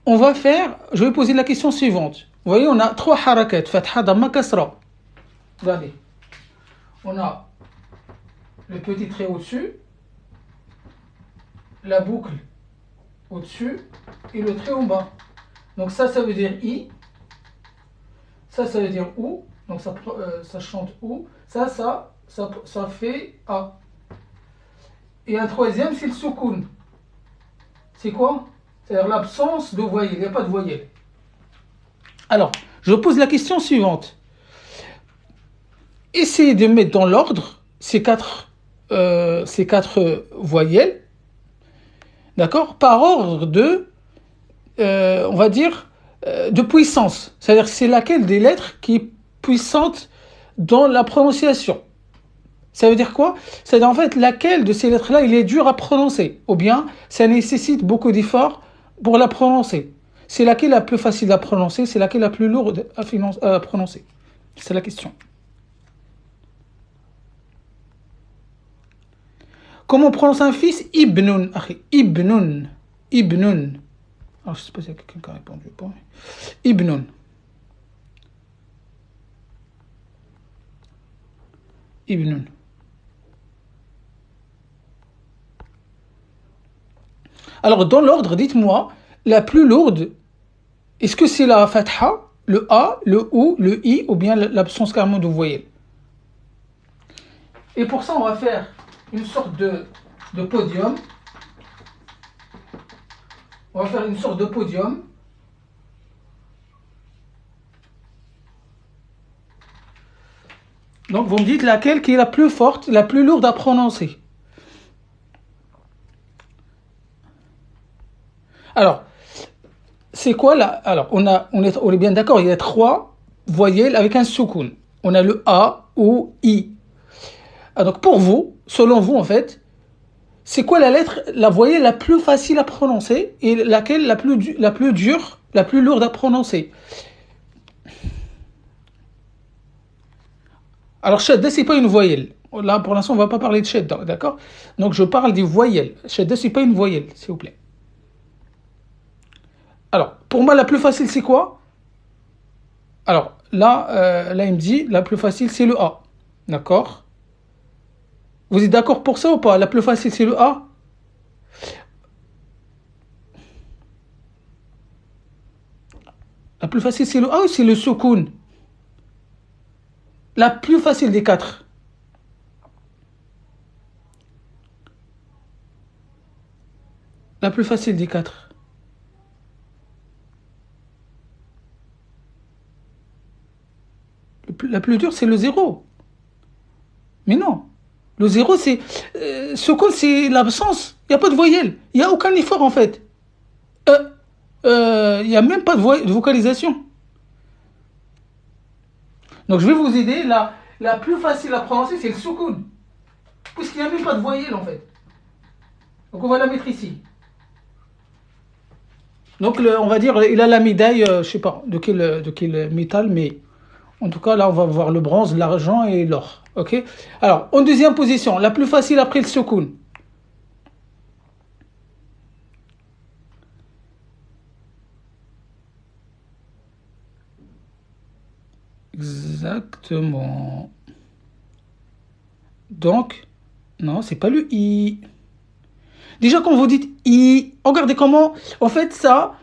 je vais poser la question suivante. Vous voyez, on a 3 harakat, fatha, damma, kasra. Regardez. On a le petit trait au-dessus, la boucle au-dessus et le trait en bas. Donc ça veut dire I. Ça veut dire OU. Donc ça chante OU. Ça fait A. Et un troisième, c'est le soukoun. C'est quoi? C'est-à-dire l'absence de voyelle. Il n'y a pas de voyelle. Alors, je pose la question suivante. Essayez de mettre dans l'ordre ces quatre voyelles, d'accord, par ordre de, on va dire, de puissance. C'est-à-dire c'est laquelle des lettres qui est puissante dans la prononciation. Ça veut dire quoi? C'est-à-dire en fait laquelle de ces lettres-là il est dur à prononcer, ou bien ça nécessite beaucoup d'efforts pour la prononcer. C'est laquelle la plus facile à prononcer, c'est laquelle la plus lourde à prononcer. C'est la question. Comment on prononce un fils? Ibnun, Ibnun, Ibnun. Alors, je ne sais pas s'il y a quelqu'un qui a répondu. Bon. Ibnun. Ibnun. Alors, dans l'ordre, dites-moi, la plus lourde, est-ce que c'est la fatha, le A, le OU, le I, ou bien l'absence carrément de voyelle? Et pour ça, on va faire une sorte de podium. On va faire une sorte de podium. Donc, vous me dites laquelle qui est la plus forte, la plus lourde à prononcer. Alors, c'est quoi là? Alors, on est bien d'accord, il y a 3 voyelles avec un soukoun. On a le A, ou I. Ah, donc, pour vous, selon vous, en fait, c'est quoi la voyelle la plus facile à prononcer et laquelle la plus dure, la plus lourde à prononcer? Alors, shadda, c'est pas une voyelle. Là, pour l'instant, on va pas parler de shadda, d'accord? Donc, je parle des voyelles. Shadda, c'est pas une voyelle, s'il vous plaît. Alors, pour moi, la plus facile, c'est quoi? Alors, là, il me dit, la plus facile, c'est le A. D'accord? Vous êtes d'accord pour ça ou pas? La plus facile, c'est le A? La plus facile, c'est le A ou c'est le soukoun? La plus facile des 4. La plus facile des 4. La plus dure, c'est le 0. Mais non. Le zéro, c'est... Soukoun, c'est l'absence. Il n'y a pas de voyelle. Il n'y a aucun effort, en fait. Il n'y a même pas de vocalisation. Donc, je vais vous aider. La plus facile à prononcer, c'est le soukoun. Puisqu'il n'y a même pas de voyelle, en fait. Donc, on va la mettre ici. Donc, on va dire, il a la médaille, je ne sais pas de quel métal, mais en tout cas, là, on va voir le bronze, l'argent et l'or. Ok. Alors, en deuxième position, la plus facile après le soukoun. Exactement. Donc, non, c'est pas le I. Déjà, quand vous dites I, regardez comment, en fait, ça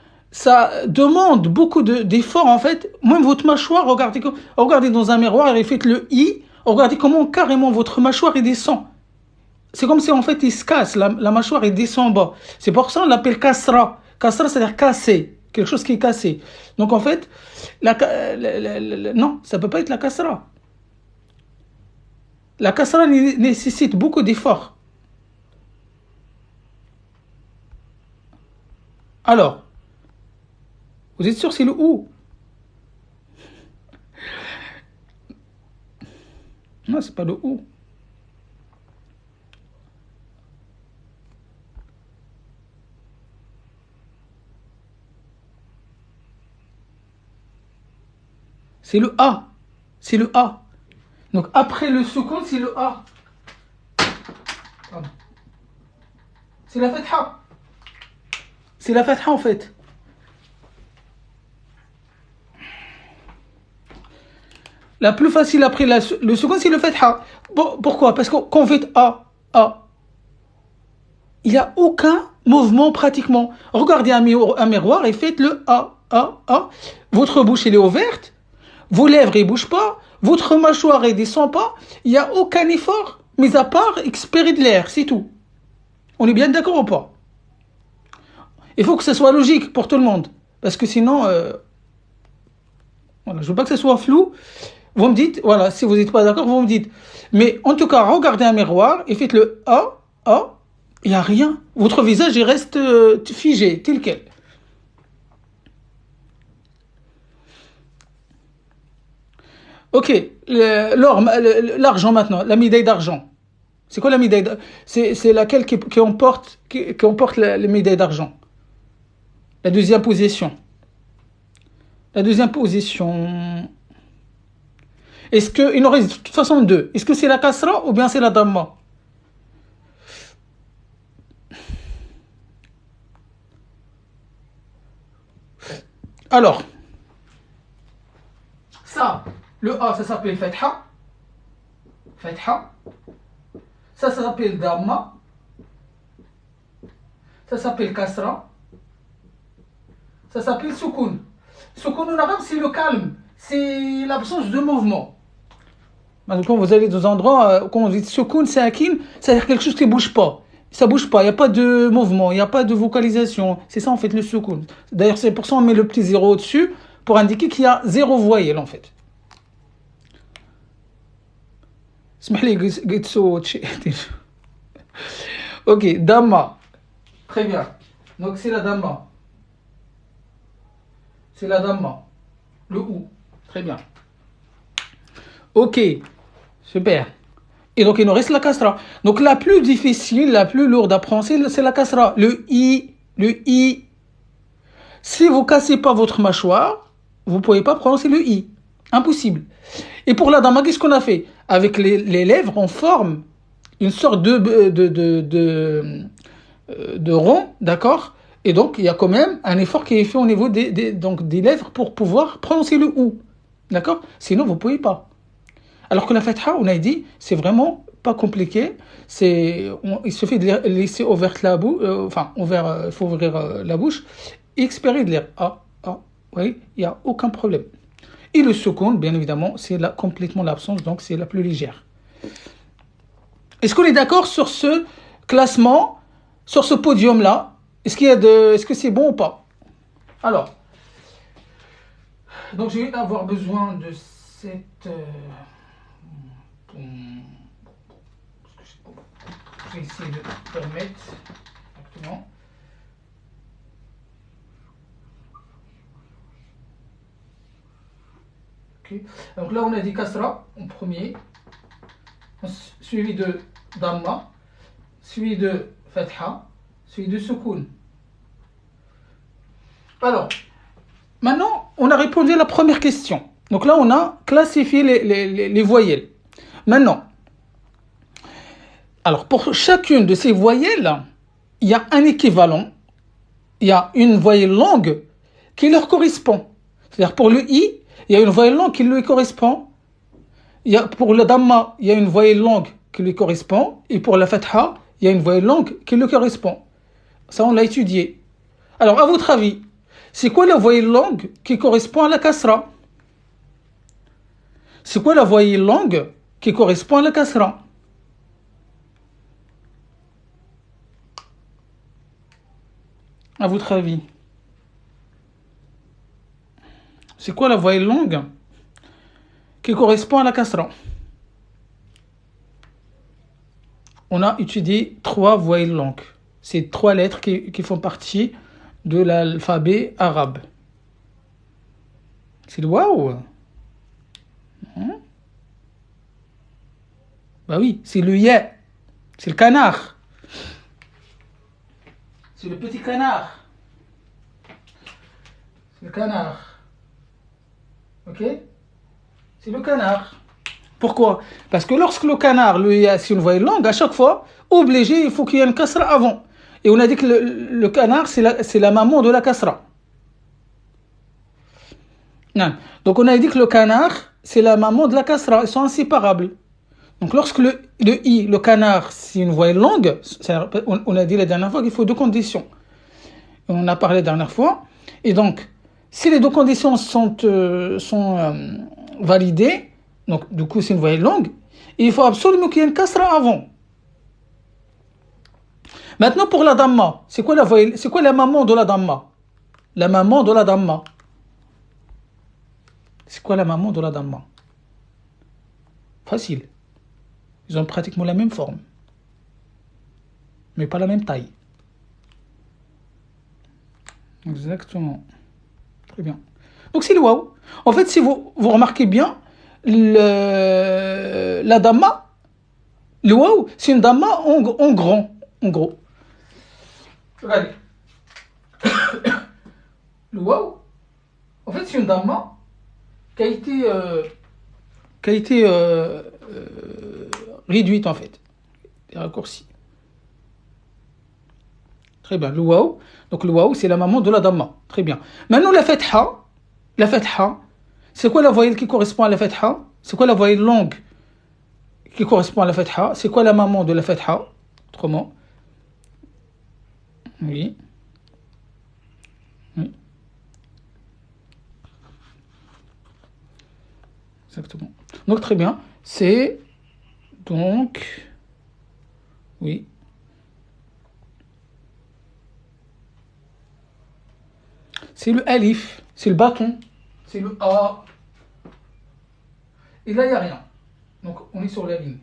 demande beaucoup d'efforts, en fait. Même votre mâchoire, regardez dans un miroir et faites le I, regardez comment carrément votre mâchoire il descend. C'est comme si, en fait, il se casse, la mâchoire il descend en bas. C'est pour ça qu'on l'appelle kasra. Kasra, c'est-à-dire casser, quelque chose qui est cassé. Donc, en fait, non, ça peut pas être la kasra. La kasra nécessite beaucoup d'efforts. Alors, vous êtes sûr c'est le ou? Non, c'est pas le ou. C'est le A. C'est le A. Donc après le soukoun, c'est le A. Pardon. C'est la fatha. C'est la fatha en fait. La plus facile après le soukoun, c'est le fatha. Bon, pourquoi? Parce que quand on fait A, il n'y a aucun mouvement pratiquement. Regardez un miroir et faites le A. Votre bouche, elle est ouverte. Vos lèvres, ne bougent pas. Votre mâchoire, ne descend pas. Il n'y a aucun effort, mis à part expirer de l'air, c'est tout. On est bien d'accord ou pas? Il faut que ce soit logique pour tout le monde. Parce que sinon, voilà, je ne veux pas que ce soit flou. Vous me dites, voilà, si vous n'êtes pas d'accord, vous me dites. Mais en tout cas, regardez un miroir et faites le A. Il n'y a rien. Votre visage, il reste figé, tel quel. Ok, l'argent maintenant, la médaille d'argent. C'est quoi la médaille d'argent? C'est laquelle qui emporte la médaille d'argent? La deuxième position. La deuxième position. Est-ce que, il nous reste de toute façon deux. Est-ce que c'est la kasra ou bien c'est la damma? Alors, ça, le A, ça s'appelle fatha. Fatha. Ça s'appelle damma. Ça s'appelle kasra. Ça s'appelle soukoun. Soukoun en arabe, c'est le calme. C'est l'absence de mouvement. Quand vous allez dans un endroit, quand on dit soukoun, sakin, c'est-à-dire quelque chose qui ne bouge pas. Ça ne bouge pas, il n'y a pas de mouvement, il n'y a pas de vocalisation. C'est ça en fait le soukoun. D'ailleurs, c'est pour ça qu'on met le petit zéro au-dessus pour indiquer qu'il y a zéro voyelle en fait. Ok, damma. Très bien. Donc c'est la damma. C'est la damma. Le ou. Très bien. Ok, super. Et donc il nous reste la kasra. Donc la plus difficile, la plus lourde à prononcer, c'est la kasra. Le i. Le i. Si vous ne cassez pas votre mâchoire, vous ne pouvez pas prononcer le i. Impossible. Et pour la damma, qu'est-ce qu'on a fait? Avec les lèvres, on forme une sorte de rond, d'accord? Et donc, il y a quand même un effort qui est fait au niveau des lèvres pour pouvoir prononcer le ou. D'accord? Sinon, vous ne pouvez pas. Alors que la fatha, on a dit, c'est vraiment pas compliqué. Il suffit de laisser ouverte la bouche, il faut ouvrir la bouche, et expirer de l'air. Oui, il n'y a aucun problème. Et le soukoun, bien évidemment, c'est complètement l'absence, donc c'est la plus légère. Est-ce qu'on est d'accord sur ce classement, sur ce podium-là? Est-ce que c'est bon ou pas? Alors, donc je vais avoir besoin de cette... Je vais essayer de remettre exactement. Okay. Donc là, on a dit kasra en premier, suivi de damma, suivi de fatha, suivi de soukoun. Alors, maintenant, on a répondu à la première question. Donc là, on a classifié les voyelles. Maintenant, alors pour chacune de ces voyelles, il y a un équivalent. Il y a une voyelle longue qui leur correspond. C'est-à-dire pour le i, il y a une voyelle longue qui lui correspond. Pour le damma, il y a une voyelle longue qui lui correspond. Et pour la fatha, il y a une voyelle longue qui lui correspond. Ça, on l'a étudié. Alors, à votre avis, c'est quoi la voyelle longue qui correspond à la kasra? C'est quoi la voyelle longue qui correspond à la kasra? À votre avis, c'est quoi la voyelle longue qui correspond à la kasra? On a étudié 3 voyelles longues. C'est 3 lettres qui font partie de l'alphabet arabe. C'est le waouh. Bah oui, c'est le ya. C'est le canard. C'est le petit canard. C'est le canard. Ok? C'est le canard. Pourquoi? Parce que lorsque le canard, le ya, c'est une voyelle longue, à chaque fois, obligé, il faut qu'il y ait une kasra avant. Et on a dit que le canard, c'est la maman de la kasra. Non. Donc on a dit que le canard, c'est la maman de la kasra. Ils sont inséparables. Donc lorsque le i, le canard, c'est une voyelle longue, on a dit la dernière fois qu'il faut 2 conditions. On a parlé la dernière fois. Et donc, si les 2 conditions sont validées, donc du coup c'est une voyelle longue, il faut absolument qu'il y ait une kasra avant. Maintenant pour la damma, c'est quoi la maman de la damma? La maman de la damma. C'est quoi la maman de la damma? Facile. Ils ont pratiquement la même forme, mais pas la même taille. Exactement. Très bien. Donc c'est le waouh. En fait, si vous remarquez bien, la damma, le waouh, c'est une damma en grand, en gros. Regardez. Le waouh, en fait, c'est une damma qui a été réduite, en fait, raccourcie. Très bien, le waouh. Donc le waouh, c'est la maman de la damma. Très bien. Maintenant, la fatha, c'est quoi la voyelle qui correspond à la fatha? C'est quoi la voyelle longue qui correspond à la fatha? C'est quoi la maman de la fatha? Autrement. Oui. Oui. Exactement. Donc très bien. C'est donc oui. C'est le alif, c'est le bâton, c'est le A. Et là, il n'y a rien. Donc, on est sur la ligne.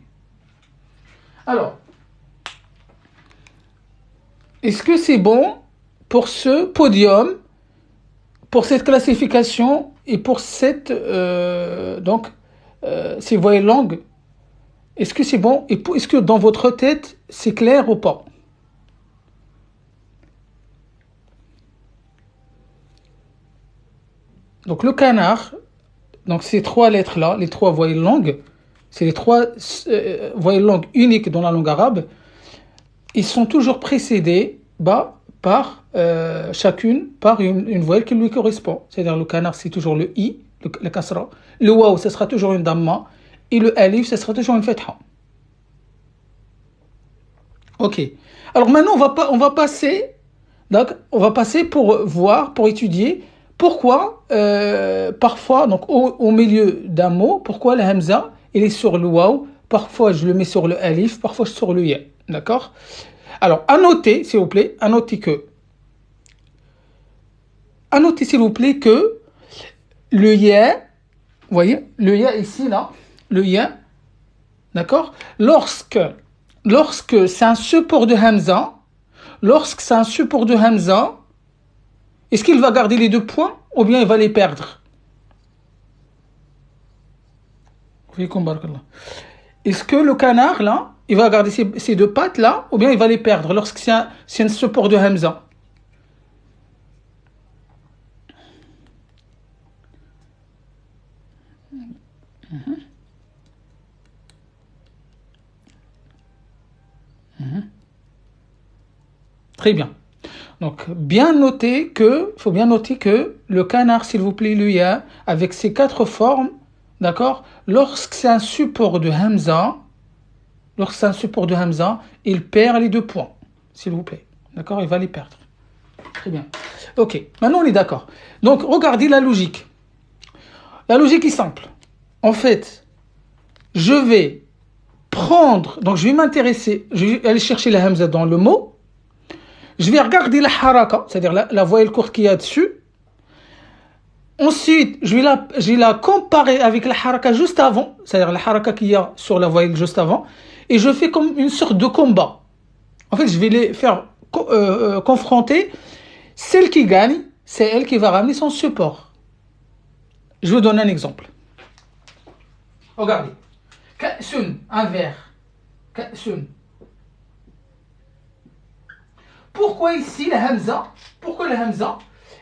Alors, est-ce que c'est bon pour ce podium, pour cette classification et pour cette ces voyelles longues? Est-ce que c'est bon? Et est-ce que dans votre tête, c'est clair ou pas? Donc le canard, donc ces 3 lettres-là, les 3 voyelles longues, c'est les 3 voyelles longues uniques dans la langue arabe. Ils sont toujours précédés par chacune par une voyelle qui lui correspond. C'est-à-dire le canard, c'est toujours le i, le kasra. Le waw, ce sera toujours une damma. Et le alif, ce sera toujours une fatha. Ok. Alors maintenant, on va passer pour voir, pour étudier pourquoi, parfois, donc au milieu d'un mot, pourquoi la hamza, il est sur le waw, parfois je le mets sur le alif, parfois sur le ya. D'accord? Alors, à noter, s'il vous plaît, s'il vous plaît, que le ya, vous voyez, le ya ici, là, le ya, d'accord? lorsque c'est un support de Hamza, est-ce qu'il va garder les 2 points ou bien il va les perdre? Est-ce que le canard, là, il va garder ces 2 pattes, là, ou bien il va les perdre lorsque c'est un support de Hamza? Très bien. Donc, faut bien noter que le canard, s'il vous plaît, le ya, avec ses 4 formes, d'accord, lorsque c'est un support de Hamza, il perd les 2 points, s'il vous plaît. D'accord, il va les perdre. Très bien. Ok, maintenant on est d'accord. Donc, regardez la logique. La logique est simple. En fait, je vais m'intéresser, je vais aller chercher la Hamza dans le mot. Je vais regarder la haraka, c'est-à-dire la voyelle courte qu'il y a dessus. Ensuite, je vais la comparer avec la haraka juste avant, c'est-à-dire la haraka qu'il y a sur la voyelle juste avant. Et je fais comme une sorte de combat. En fait, je vais les faire confronter. Celle qui gagne, c'est elle qui va ramener son support. Je vous donne un exemple. Regardez. Ka'sun, un verre. Ka'sun. Pourquoi ici la Hamza,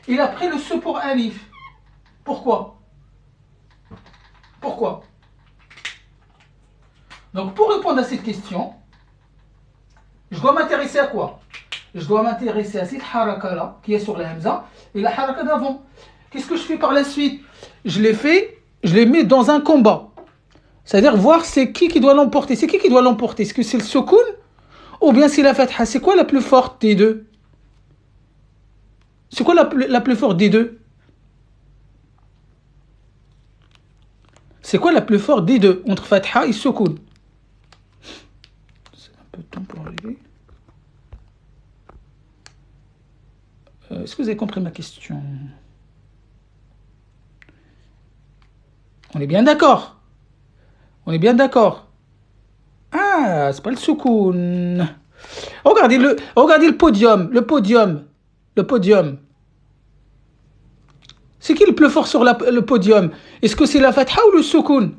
il a pris le support alif? Pourquoi? Donc pour répondre à cette question, je dois m'intéresser à quoi? Je dois m'intéresser à cette haraka là qui est sur la Hamza et la haraka d'avant. Qu'est-ce que je fais par la suite? Je les mets dans un combat. C'est-à-dire voir c'est qui doit l'emporter. C'est qui doit l'emporter? Est-ce que c'est le sukun ou bien c'est la fatha? C'est quoi la plus forte des deux? C'est quoi la plus forte des deux? C'est quoi la plus forte des deux entre fatha et sukun? C'est un peu de temps pour arriver. Est-ce que vous avez compris ma question? On est bien d'accord. Ah, c'est pas le sukun. Regardez le podium. C'est qui le plus fort sur le podium? Est-ce que c'est la fatha ou le sukun?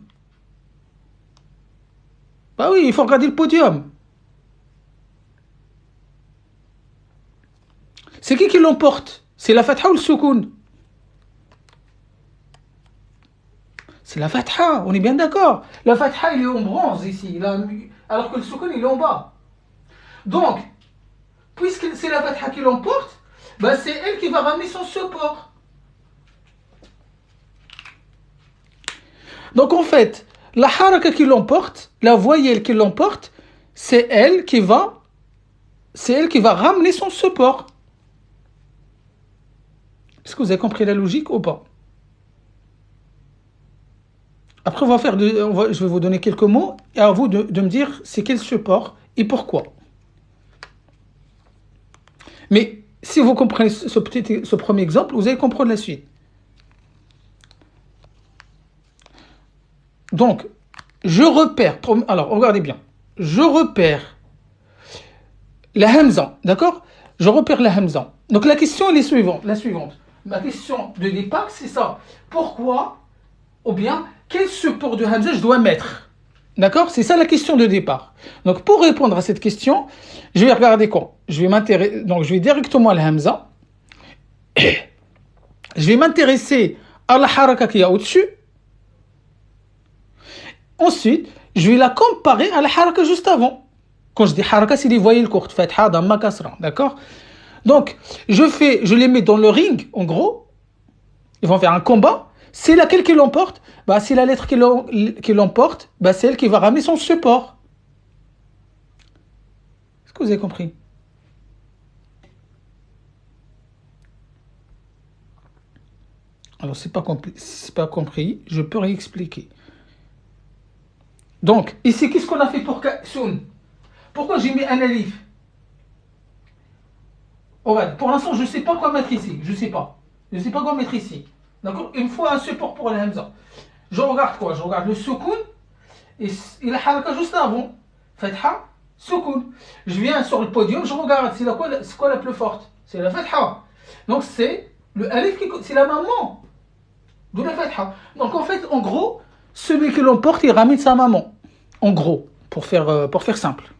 Bah oui, il faut regarder le podium. C'est qui l'emporte? C'est la fatha ou le sukun? C'est la fatha, on est bien d'accord. La fatha, il est en bronze ici, alors que le sukun, il est en bas. Donc, puisque c'est la fatha qui l'emporte, bah c'est elle qui va ramener son support. Donc en fait, la haraka qui l'emporte, la voyelle qui l'emporte, c'est elle qui va ramener son support. Est-ce que vous avez compris la logique ou pas? Après, je vais vous donner quelques mots et à vous de me dire c'est quel support et pourquoi. Mais si vous comprenez ce premier exemple, vous allez comprendre la suite. Donc, alors regardez bien, je repère la Hamza, d'accord? Je repère la Hamza. Donc la question est la suivante. Ma question de départ, c'est ça. Pourquoi, ou bien, quel support de Hamza je dois mettre? D'accord? C'est ça la question de départ. Donc pour répondre à cette question, je vais regarder quoi? Je vais directement à la Hamza. Je vais m'intéresser à la haraka qui est au-dessus. Ensuite, je vais la comparer à la haraka juste avant. Quand je dis haraka, c'est les voyelles courtes. Fatha, damma, kasra. D'accord? Donc, je les mets dans le ring, en gros. Ils vont faire un combat. C'est laquelle qui l'emporte? Bah, c'est la lettre qui l'emporte. Bah, c'est elle qui va ramener son support. Est-ce que vous avez compris? Alors, c'est pas compris. Je peux réexpliquer. Donc, ici, qu'est-ce qu'on a fait pour Ka'sun? Pourquoi j'ai mis un alif? Pour l'instant, je ne sais pas quoi mettre ici. Je ne sais pas quoi mettre ici. D'accord? Il me faut un support pour la Hamza. Je regarde quoi? Je regarde le sukun et la haraka juste avant. Fatha Soukoun. Je viens sur le podium, je regarde, c'est quoi la plus forte? C'est la fatha. Donc c'est le alif c'est la maman de la fatha. Donc en fait, en gros, celui qui l'emporte, il ramène sa maman. En gros, pour faire simple.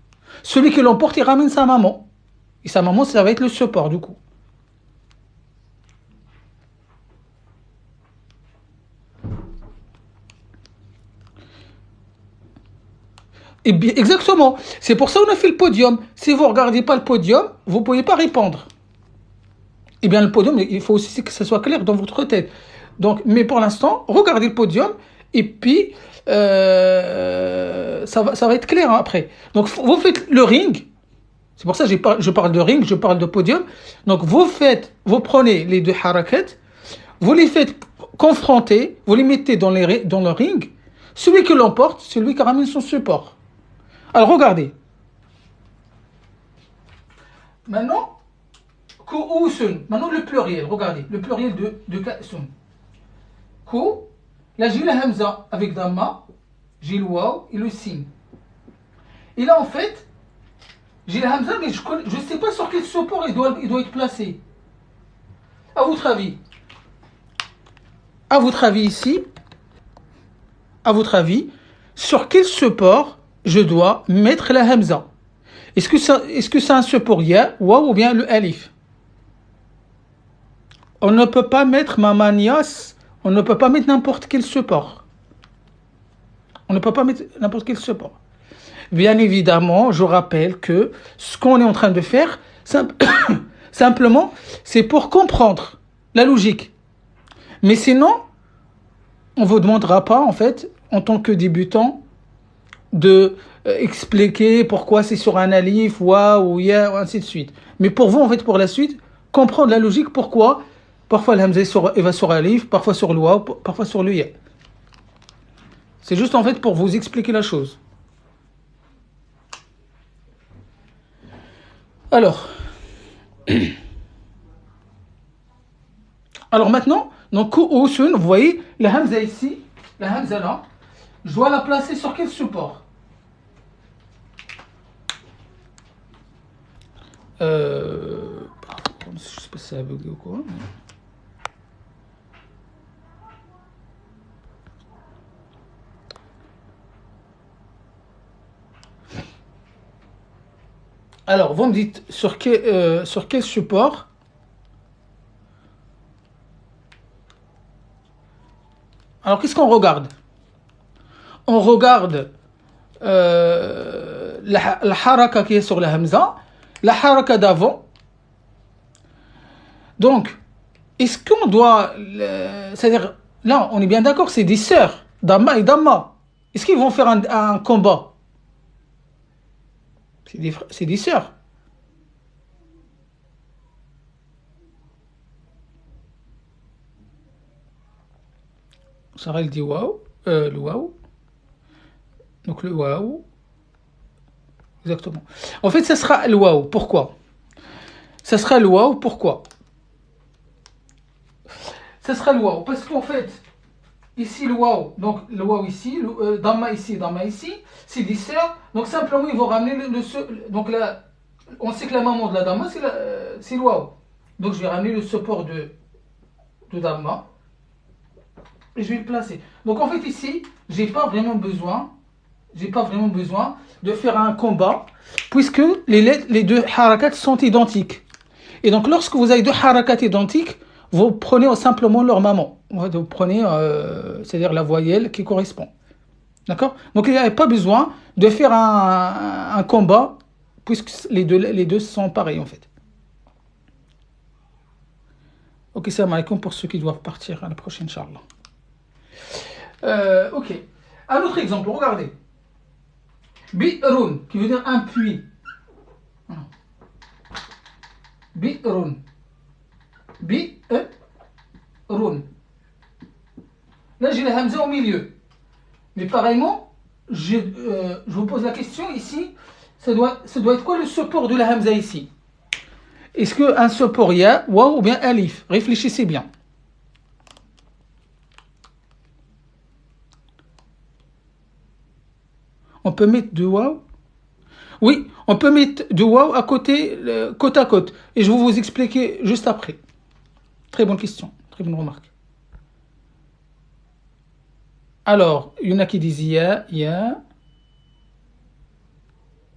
Celui qui l'emporte, il ramène sa maman. Et sa maman, ça va être le support du coup. Et bien, exactement. C'est pour ça qu'on a fait le podium. Si vous ne regardez pas le podium, vous ne pouvez pas répondre. Eh bien, le podium, il faut aussi que ça soit clair dans votre tête. Donc, mais pour l'instant, regardez le podium et puis ça va être clair après. Donc, vous faites le ring. C'est pour ça que je parle de ring, je parle de podium. Donc, vous prenez les deux harakat, vous les faites confronter, vous les mettez dans le ring. Celui qui l'emporte, c'est celui qui ramène son support. Alors, regardez. Maintenant, maintenant le pluriel, regardez, le pluriel de Ka'sun. Ko, là j'ai la Hamza avec Dhamma, j'ai le Waw et le Sin. Et là en fait, j'ai la Hamza mais je ne sais pas sur quel support il doit être placé. À votre avis ici, à votre avis, sur quel support je dois mettre la Hamza? Est-ce que c'est un support Ya, Waw ou bien le Alif? On ne peut pas mettre Mamanias, on ne peut pas mettre n'importe quel support. On ne peut pas mettre n'importe quel support. Bien évidemment, je rappelle que ce qu'on est en train de faire, simplement, c'est pour comprendre la logique. Mais sinon, on ne vous demandera pas, en fait, en tant que débutant, de expliquer pourquoi c'est sur un alif, wa ou ya, ou ainsi de suite. Mais pour vous, en fait, pour la suite, comprendre la logique, pourquoi parfois le hamza va sur alif, parfois sur le wa, parfois sur le ya. C'est juste, en fait, pour vous expliquer la chose. Alors maintenant, donc Ku'usun, vous voyez, la Hamza ici, la Hamza là, je dois la placer sur quel support? Je ne sais pas si ça a bugué ou quoi. Alors, vous me dites sur quel support? Alors, qu'est-ce qu'on regarde? On regarde la haraka qui est sur la Hamza, la haraka d'avant. Donc, est-ce qu'on doit... c'est-à-dire, là, on est bien d'accord, c'est des sœurs, Dhamma et Dhamma. Est-ce qu'ils vont faire un combat? C'est des sœurs. Sarah elle dit waouh, le waouh. Donc le waouh. Exactement. En fait, ça sera le waouh. Pourquoi? Ça sera le waouh. Pourquoi? Ça sera le waouh. Parce qu'en fait, ici le waouh, donc le waouh ici, Dhamma ici, c'est des sœurs. Donc simplement, ils vont ramener donc là, on sait que la maman de la Dhamma, c'est le waouh. Donc je vais ramener le support de Dhamma. Et je vais le placer. Donc en fait ici, j'ai pas vraiment besoin de faire un combat puisque les deux harakats sont identiques. Et donc lorsque vous avez deux harakats identiques, vous prenez simplement leur maman. Vous prenez c'est-à-dire la voyelle qui correspond. D'accord? Donc il n'y a pas besoin de faire un combat puisque les deux sont pareils en fait. Ok, salam alaikum pour ceux qui doivent partir à la prochaine, Inch'Allah. Ok. Un autre exemple, regardez. Bi'run, qui veut dire un puits. Bi'run. Bi'run. Là, j'ai la hamza au milieu. Mais pareillement, je vous pose la question ici, ça doit être quoi le support de la hamza ici? Est-ce qu'un support ya, waw ou bien alif? Réfléchissez bien. On peut mettre deux waw. Oui, on peut mettre du waouh à côté, côte à côte. Et je vais vous expliquer juste après. Très bonne question, très bonne remarque. Alors, il y en a qui disent ya.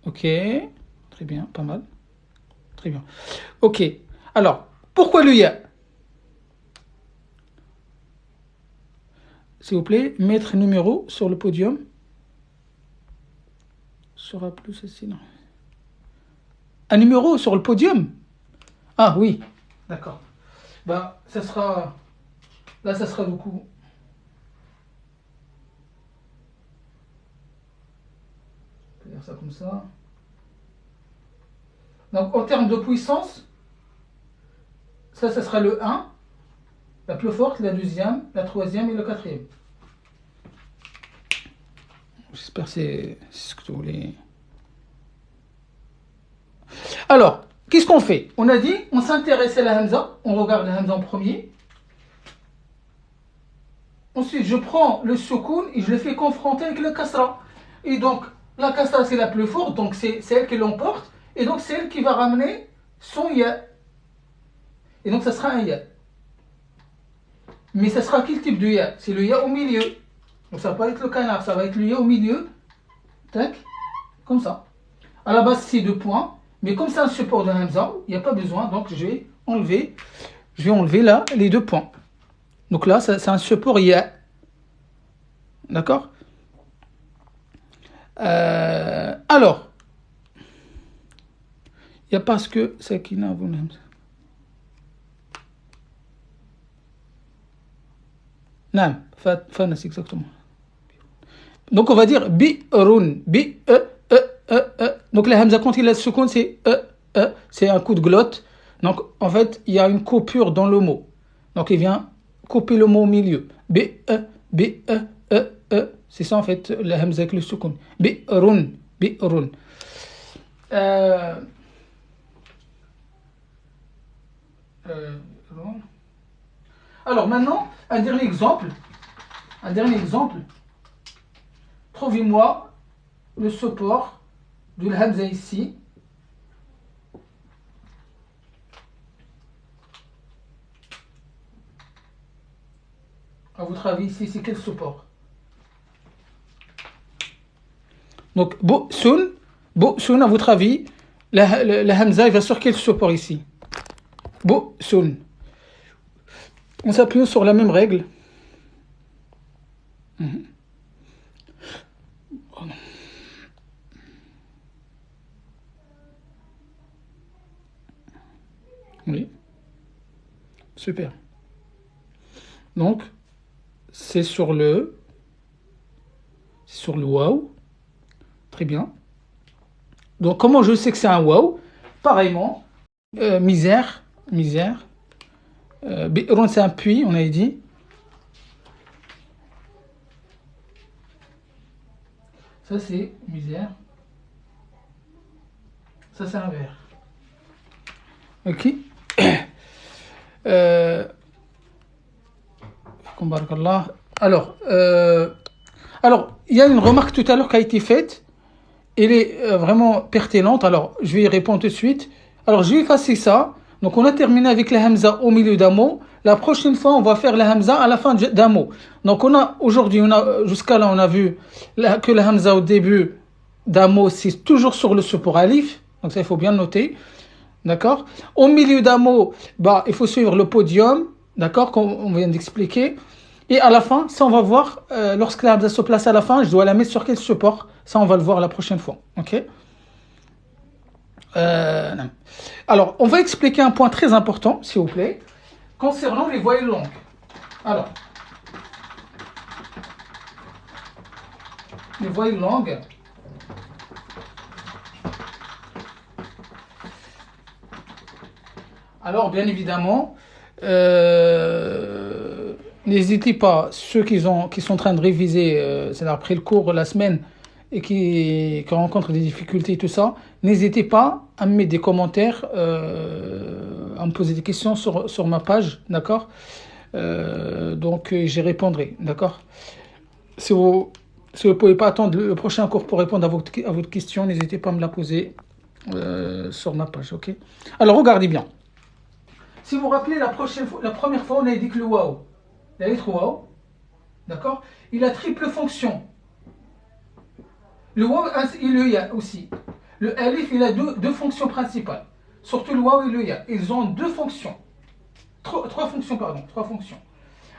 Ok, très bien, pas mal. Très bien. Ok, alors, pourquoi le ya? S'il vous plaît, mettre numéro sur le podium sera plus facile. Un numéro sur le podium? Ah oui, d'accord. Bah, ça sera. Là, ça sera du coup. On peut dire ça comme ça. Donc, en termes de puissance, ça sera le 1, la plus forte, la deuxième, la troisième et le quatrième. J'espère que c'est ce que tu voulais. Alors, qu'est-ce qu'on fait? On a dit, on s'intéresse à la Hamza, on regarde la Hamza en premier. Ensuite, je prends le soukoun et je le fais confronter avec le kasra. Et donc, la kasra, c'est la plus forte, donc c'est elle qui l'emporte. Et donc, c'est elle qui va ramener son ya. Et donc, ça sera un ya. Mais ça sera quel type de ya? C'est le ya au milieu. Donc, ça va pas être le canard, ça va être le ya au milieu. Tac, comme ça. À la base, c'est 2 points. Mais comme c'est un support de Hamza, il n'y a pas besoin. Donc, je vais enlever là les 2 points. Donc là, c'est un support ya. D'accord? Alors, il y a parce que c'est qui n'a vous-même. Non, c'est exactement. Donc on va dire bi'run, Donc la hamza quand il a le soukoun, c'est un coup de glotte. Donc en fait, il y a une coupure dans le mot. Donc il vient couper le mot au milieu. C'est ça en fait la hamza avec le soukoun. Bi'run. Euh, euh, Alors maintenant, un dernier exemple. Trouvez-moi le support de la hamza ici. À votre avis, ici, c'est quel support? Donc, bo'sun, à votre avis, la hamza, il va sur quel support ici? Bo'sun. On s'appuie sur la même règle. Oui. Super. Donc, c'est sur le waouh. Très bien. Donc, comment je sais que c'est un waouh? Pareillement, misère. Bi'run, c'est un puits, on avait dit. Ça, c'est misère. Ça, c'est un verre. Ok. Alors, il y a une remarque tout à l'heure qui a été faite. Elle est vraiment pertinente. Alors, je vais y répondre tout de suite. Alors, je vais effacer ça. Donc, on a terminé avec la hamza au milieu d'un mot. La prochaine fois, on va faire la hamza à la fin d'un mot. Donc, aujourd'hui, jusqu'à là, on a vu que la hamza au début d'un mot, c'est toujours sur le support alif. Donc, ça, il faut bien noter. D'accord? Au milieu d'un mot, il faut suivre le podium. D'accord? Comme on vient d'expliquer. Et à la fin, ça on va voir, lorsque la hamza se place à la fin, je dois la mettre sur quel support? Ça on va le voir la prochaine fois. Ok? Alors, on va expliquer un point très important, s'il vous plaît, concernant les voyelles longues. Alors, les voyelles longues. Alors, bien évidemment, n'hésitez pas, ceux qui sont en train de réviser, c'est-à-dire après le cours la semaine, et qui rencontrent des difficultés et tout ça, n'hésitez pas à me mettre des commentaires, à me poser des questions sur ma page, d'accord? Donc, j'y répondrai, d'accord? Si vous Si vous ne pouvez pas attendre le prochain cours pour répondre à votre question, n'hésitez pas à me la poser sur ma page, ok? Alors, regardez bien. Si vous vous rappelez, la première fois, on a dit que le waouh, la lettre waouh, d'accord? Il a triple fonction. Le waouh et le ya aussi. Le alif, il a deux fonctions principales. Surtout le waouh et le ya. Ils ont deux fonctions. Trois fonctions, pardon. Trois fonctions.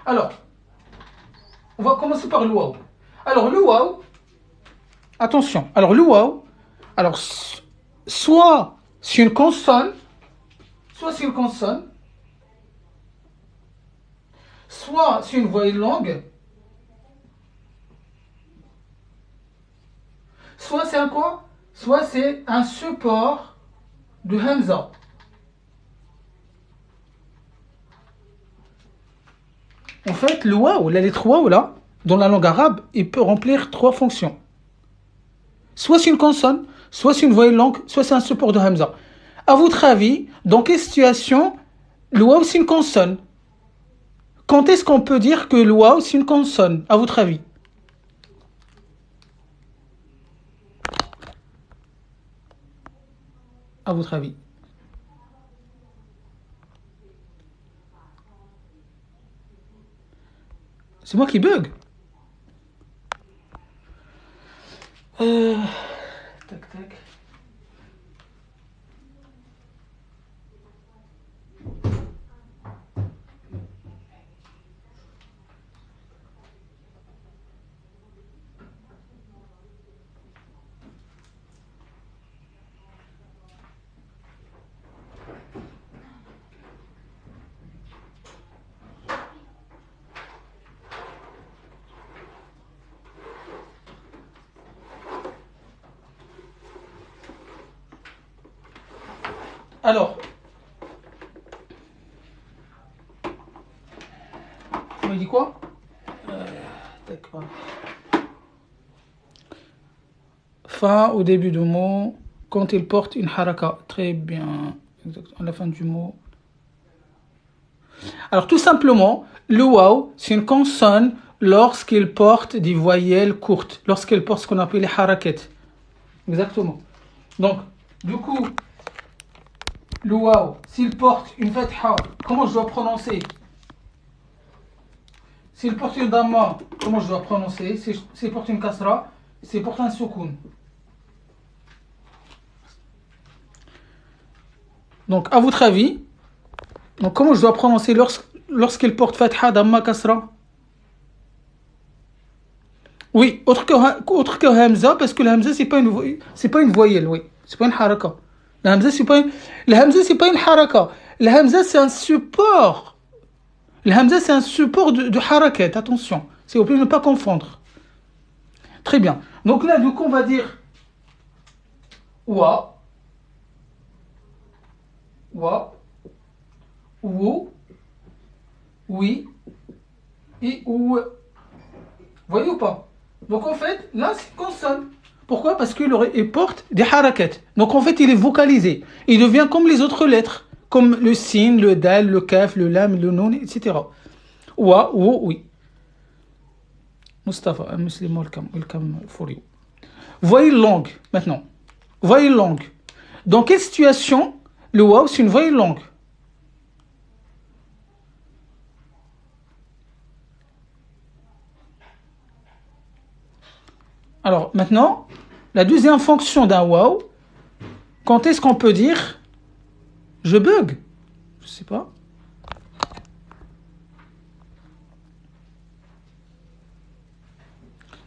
Alors, on va commencer par le waouh. Alors, le waouh, attention. Alors, le waouh, alors, soit c'est une consonne, soit c'est une consonne, soit c'est une voyelle longue, soit c'est un quoi? Soit c'est un support de Hamza. En fait, le waouh, la lettre waouh là, dans la langue arabe, il peut remplir trois fonctions. Soit c'est une consonne, soit c'est une voyelle longue, soit c'est un support de Hamza. À votre avis, dans quelle situation le waouh c'est une consonne? Quand est-ce qu'on peut dire que le waouh c'est une consonne, à votre avis? À votre avis? C'est moi qui bug. Tac, tac. Alors, on me dit quoi? D'accord. Fin au début du mot, quand il porte une haraka. Très bien. À la fin du mot. Alors, tout simplement, le waouh, c'est une consonne lorsqu'il porte des voyelles courtes, lorsqu'il porte ce qu'on appelle les harakat. Exactement. Donc, du coup, le waouh, s'il porte une fatha, comment je dois prononcer? S'il porte une damma, comment je dois prononcer? S'il porte une kasra, s'il porte un soukoun. Donc, à votre avis, donc comment je dois prononcer lorsqu'il porte fatha, damma, kasra? Oui, autre que hamza, parce que le hamza, c'est pas une voyelle, oui. C'est pas une haraka. Le hamza, c'est pas une haraka. Le hamza, c'est un support. Le hamza, c'est un support de harakat, attention. S'il vous plaît, ne pas confondre. Très bien. Donc là, du coup, on va dire wa, ou, oui, et ou. Voyez ou pas? Donc en fait, là, c'est une consonne. Pourquoi? Parce qu'il porte des harakat. Donc en fait, il est vocalisé. Il devient comme les autres lettres, comme le sin, le dal, le kaf, le lam, le nun, etc. Wa, ou, oui. Mustafa, un musulman, welcome for you. Voyelle longue, maintenant. Voyelle longue. Dans quelle situation le waouh, c'est une voyelle longue? Alors, maintenant, la deuxième fonction d'un waouh, quand est-ce qu'on peut dire je bug? Je sais pas.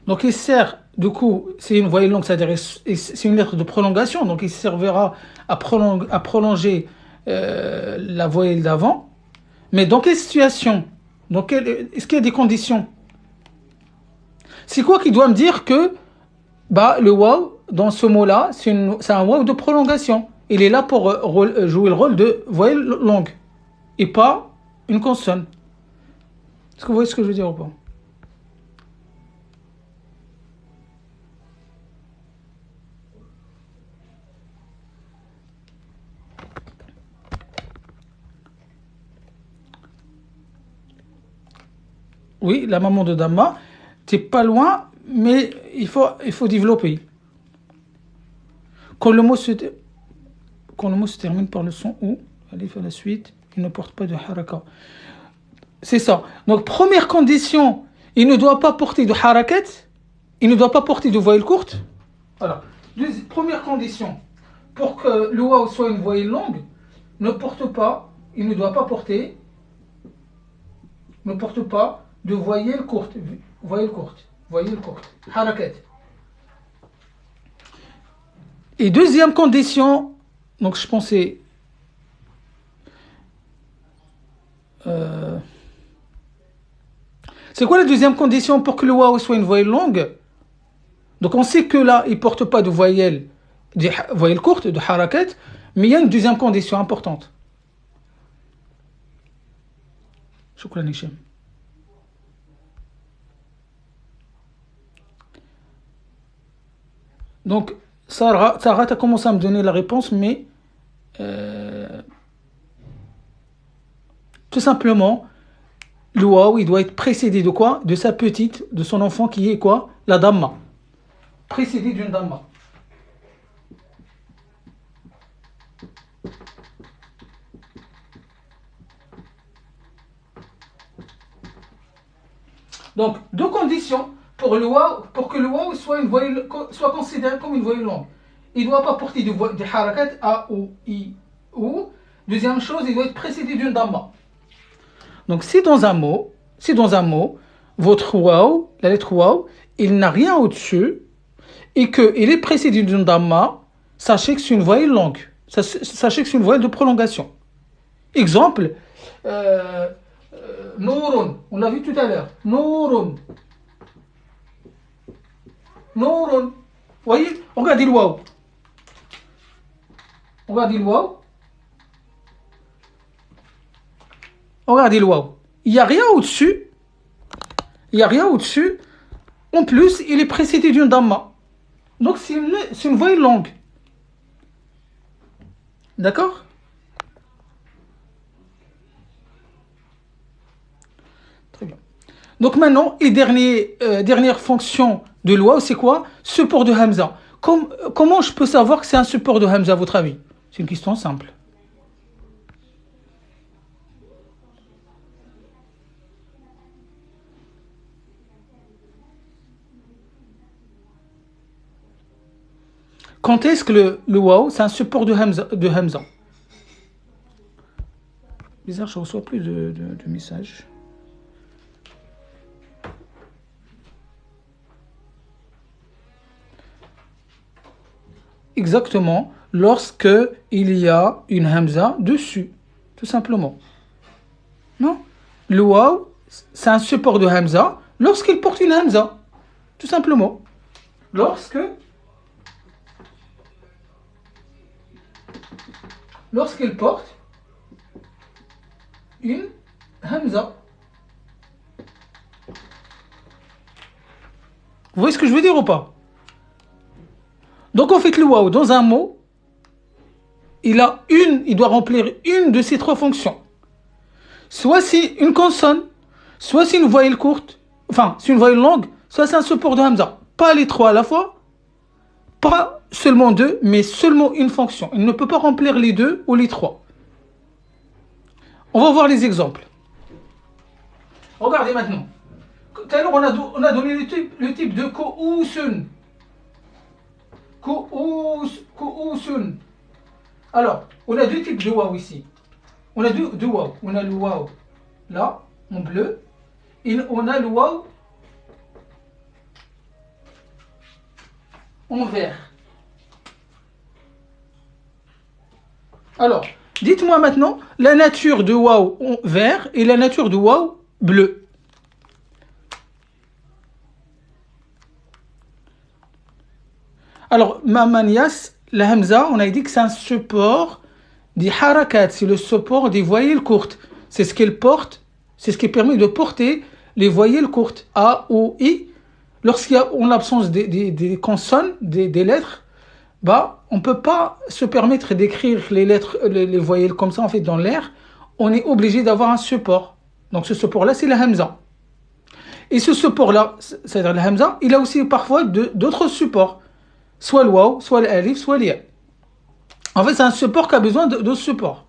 Donc il sert, du coup, c'est une voyelle longue, c'est-à-dire c'est une lettre de prolongation, donc il servira à prolonger la voyelle d'avant. Mais dans quelle situation? Est-ce qu'il y a des conditions? C'est quoi qui doit me dire que le waouh, dans ce mot-là, c'est un waouh de prolongation. Il est là pour jouer le rôle de voyelle longue et pas une consonne. Est-ce que vous voyez ce que je veux dire ou pas? Oui, la maman de Dama, t'es pas loin, mais il faut développer. Quand le mot se termine par le son ou, allez faire la suite, il ne porte pas de haraka. C'est ça. Donc, première condition, il ne doit pas porter de harakat, il ne doit pas porter de voyelle courte. Voilà. Première condition, pour que le waw soit une voyelle longue, il ne doit pas porter de voyelle courte. Harakat. Et deuxième condition, donc je pensais c'est quoi la deuxième condition pour que le waw soit une voyelle longue? Donc on sait que là, il ne porte pas de voyelle courte, de harakat, mais il y a une deuxième condition importante. Shukran Hicham. Donc, Sarah, tu as commencé à me donner la réponse, mais tout simplement, le waw, il doit être précédé de quoi? De sa petite, de son enfant qui est quoi? La damma. Précédé d'une damma. Donc, deux conditions pour que le waw soit considéré comme une voyelle longue. Il ne doit pas porter de harakat A ou I ou. Deuxième chose, il doit être précédé d'une damma. Donc, si dans un mot, votre waw, la lettre waw, il n'a rien au-dessus et qu'il est précédé d'une damma, sachez que c'est une voyelle longue. Sachez que c'est une voyelle de prolongation. Exemple, Nourun, on l'a vu tout à l'heure. Nourun. Nourun. Vous voyez, regardez le waw. Regardez le waw. Il n'y a rien au-dessus. En plus, il est précédé d'une damma. Donc, c'est une voyelle longue. D'accord? Très bien. Donc maintenant, dernière fonction de waw, c'est quoi? Support de hamza. Comment je peux savoir que c'est un support de hamza à votre avis? C'est une question simple. Quand est-ce que le waw, c'est un support de hamza? Bizarre, je ne reçois plus de messages. Exactement, lorsque il y a une hamza dessus, tout simplement. Non? Le waw, c'est un support de hamza lorsqu'il porte une hamza, tout simplement. Lorsqu'il porte une hamza. Vous voyez ce que je veux dire ou pas? Donc en fait, le waw, dans un mot, il doit remplir une de ces trois fonctions. Soit c'est une consonne, soit c'est une voyelle courte, enfin c'est une voyelle longue, soit c'est un support de hamza. Pas les trois à la fois, pas seulement deux, mais seulement une fonction. Il ne peut pas remplir les deux ou les trois. On va voir les exemples. Regardez maintenant. Tout à l'heure, on a donné le type de ko'usun. Ko'usun. Alors, on a deux types de waw ici. On a deux waw. On a le waw là, en bleu. Et on a le waw en vert. Alors, dites-moi maintenant la nature de waw en vert et la nature de waw bleu. Alors, Mamanias, la hamza, on a dit que c'est un support des harakat, c'est le support des voyelles courtes. C'est ce qu'elle porte, c'est ce qui permet de porter les voyelles courtes A ou I. Lorsqu'il y a en l'absence des consonnes, des lettres, on ne peut pas se permettre d'écrire les lettres, les voyelles comme ça en fait dans l'air. On est obligé d'avoir un support. Donc ce support-là, c'est la hamza. Et ce support-là, c'est-à-dire le hamza, il a aussi parfois d'autres supports. Soit le waw, soit l'alif, soit l'ya. En fait, c'est un support qui a besoin de support.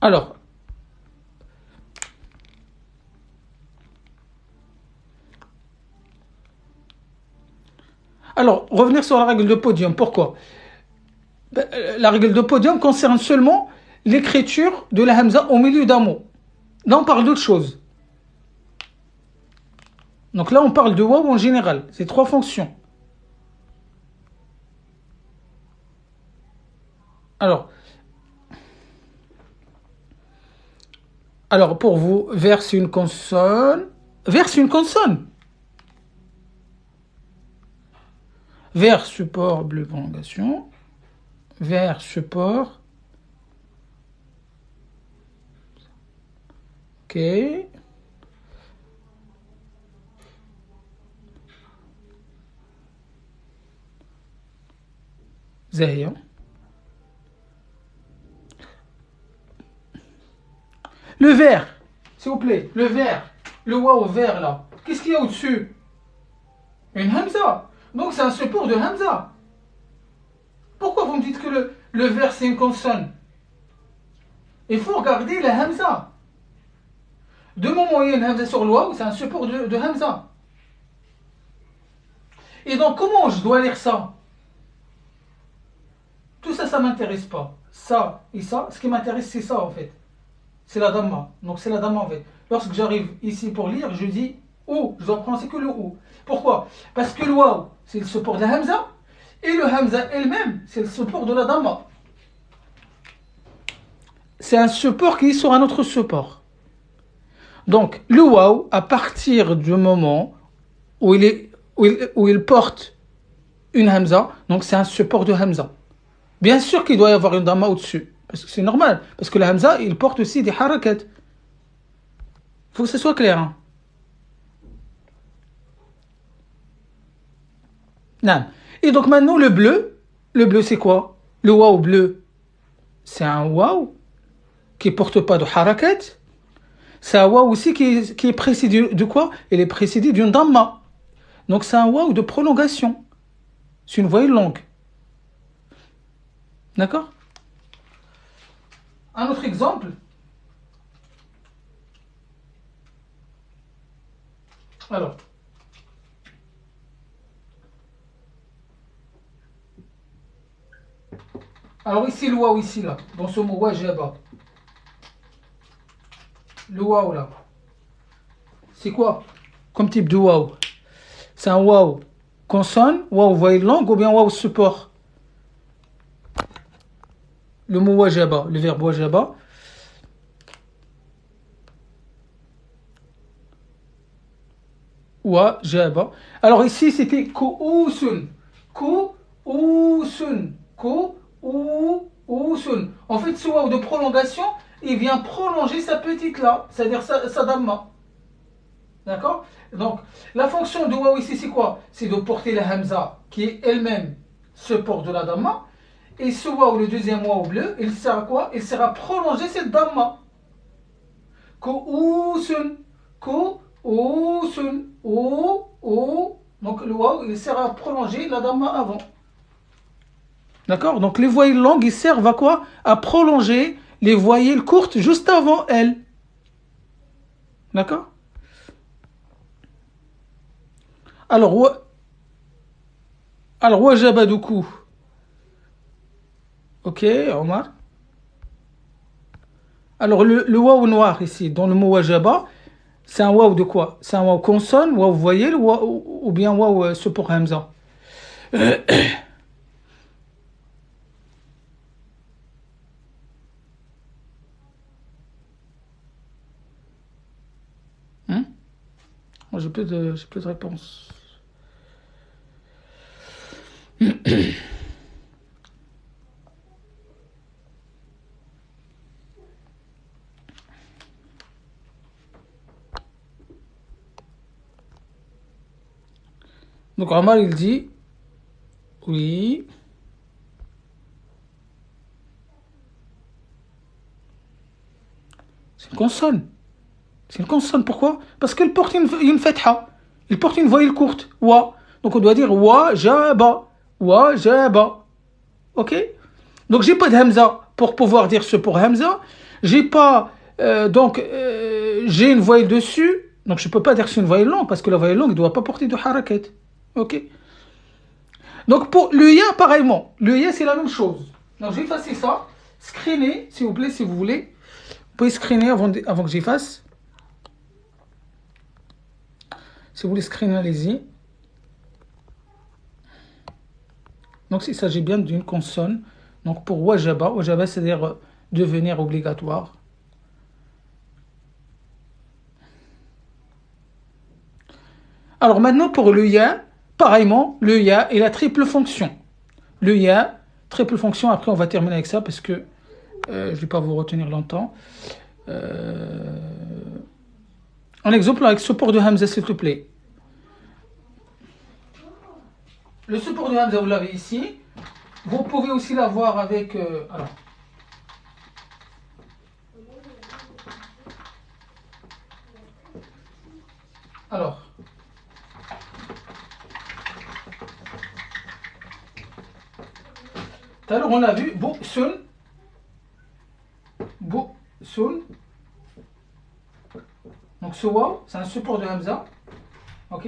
Alors, revenir sur la règle de podium. Pourquoi? La règle de podium concerne seulement l'écriture de la hamza au milieu d'un mot. Là, on parle d'autre chose. Donc là, on parle de waw en général. C'est trois fonctions. Alors, pour vous, verse une consonne. Verse une consonne. Vers support bleu prolongation. Vers support. Ok. Zahir. Le vert, s'il vous plaît, le vert. Le waw vert là. Qu'est-ce qu'il y a au-dessus? Une hamza. Donc c'est un support de hamza. Pourquoi vous me dites que le vert c'est une consonne? Il faut regarder la hamza. De moment où il y a une hamza sur le waw, c'est un support de hamza. Et donc comment je dois lire ça? Tout ça, ça ne m'intéresse pas. Ça et ça, ce qui m'intéresse c'est ça en fait. C'est la damma. Donc c'est la damma en fait. Lorsque j'arrive ici pour lire, je dis ou. Je dois prononcer que le ou. Pourquoi? Parce que le waw, c'est le support de la hamza. Et le hamza elle-même, c'est le support de la damma. C'est un support qui est sur un autre support. Donc le waw, à partir du moment où il porte une hamza, donc c'est un support de hamza. Bien sûr qu'il doit y avoir une damma au-dessus. Parce que c'est normal. Parce que la hamza, il porte aussi des harakat. Il faut que ce soit clair. Hein. Non. Et donc maintenant, le bleu c'est quoi? Le waw bleu, c'est un waw qui ne porte pas de harakat. C'est un waw aussi qui est précédé de quoi? Il est précédé d'une damma. Donc c'est un waw de prolongation. C'est une voyelle longue. D'accord? Un autre exemple. Alors. Alors ici, le waw ici, là. Dans ce mot wajaba. Le waw là. C'est quoi comme type de waw? C'est un waw consonne, waw voyelle longue ou bien waw support? Le mot wajaba, le verbe wajaba. Wajaba. Alors ici c'était ku'usun. Ku'usun. Ku'usun. En fait, ce waw de prolongation, il vient prolonger sa petite là, c'est-à-dire sa damma. D'accord? Donc, la fonction de waw ici, c'est quoi? C'est de porter la hamza, qui est elle-même support de la damma. Et ce waw, le deuxième waw bleu, il sert à quoi? Il sert à prolonger cette damma. Ku'usun. Ku'usun. Ou. Donc, le waw, il sert à prolonger la damma avant. D'accord? Donc, les voyelles longues, ils servent à quoi? À prolonger les voyelles courtes juste avant elles. D'accord? Alors, wajaba du coup. Ok, Omar. Alors, le waw noir ici, dans le mot wajaba, c'est un waw de quoi? C'est un waw consonne, waw voyelle ou bien waw support hamza? Hein? Moi, j'ai plus de réponse. Donc, Omar, il dit oui. C'est une consonne. C'est une consonne. Pourquoi? Parce qu'elle porte une fatha. Il porte une voyelle courte. Wa. Donc on doit dire wa, jaba. Wa, jaba. Ok? Donc j'ai pas de hamza pour pouvoir dire ce pour hamza. J'ai pas. J'ai une voyelle dessus. Donc je peux pas dire que c'est une voyelle longue parce que la voyelle longue ne doit pas porter de harakat. Ok? Donc pour le ya, pareillement. Le ya, c'est la même chose. Donc je vais effacer ça. Screener, s'il vous plaît, si vous voulez. Vous pouvez screener avant que j'efface. Si vous voulez screener, allez-y. Donc il s'agit bien d'une consonne. Donc pour wajaba, wajaba c'est-à-dire devenir obligatoire. Alors maintenant pour le ya, pareillement, le ya est la triple fonction. Le ya, triple fonction, après on va terminer avec ça parce que je ne vais pas vous retenir longtemps. Un exemple avec support de hamza, s'il te plaît. Le support de hamza, vous l'avez ici. Vous pouvez aussi l'avoir avec... Alors. Tout à l'heure, on a vu Bo-sun. Bo-sun. Donc ce waw, c'est un support de hamza. Ok.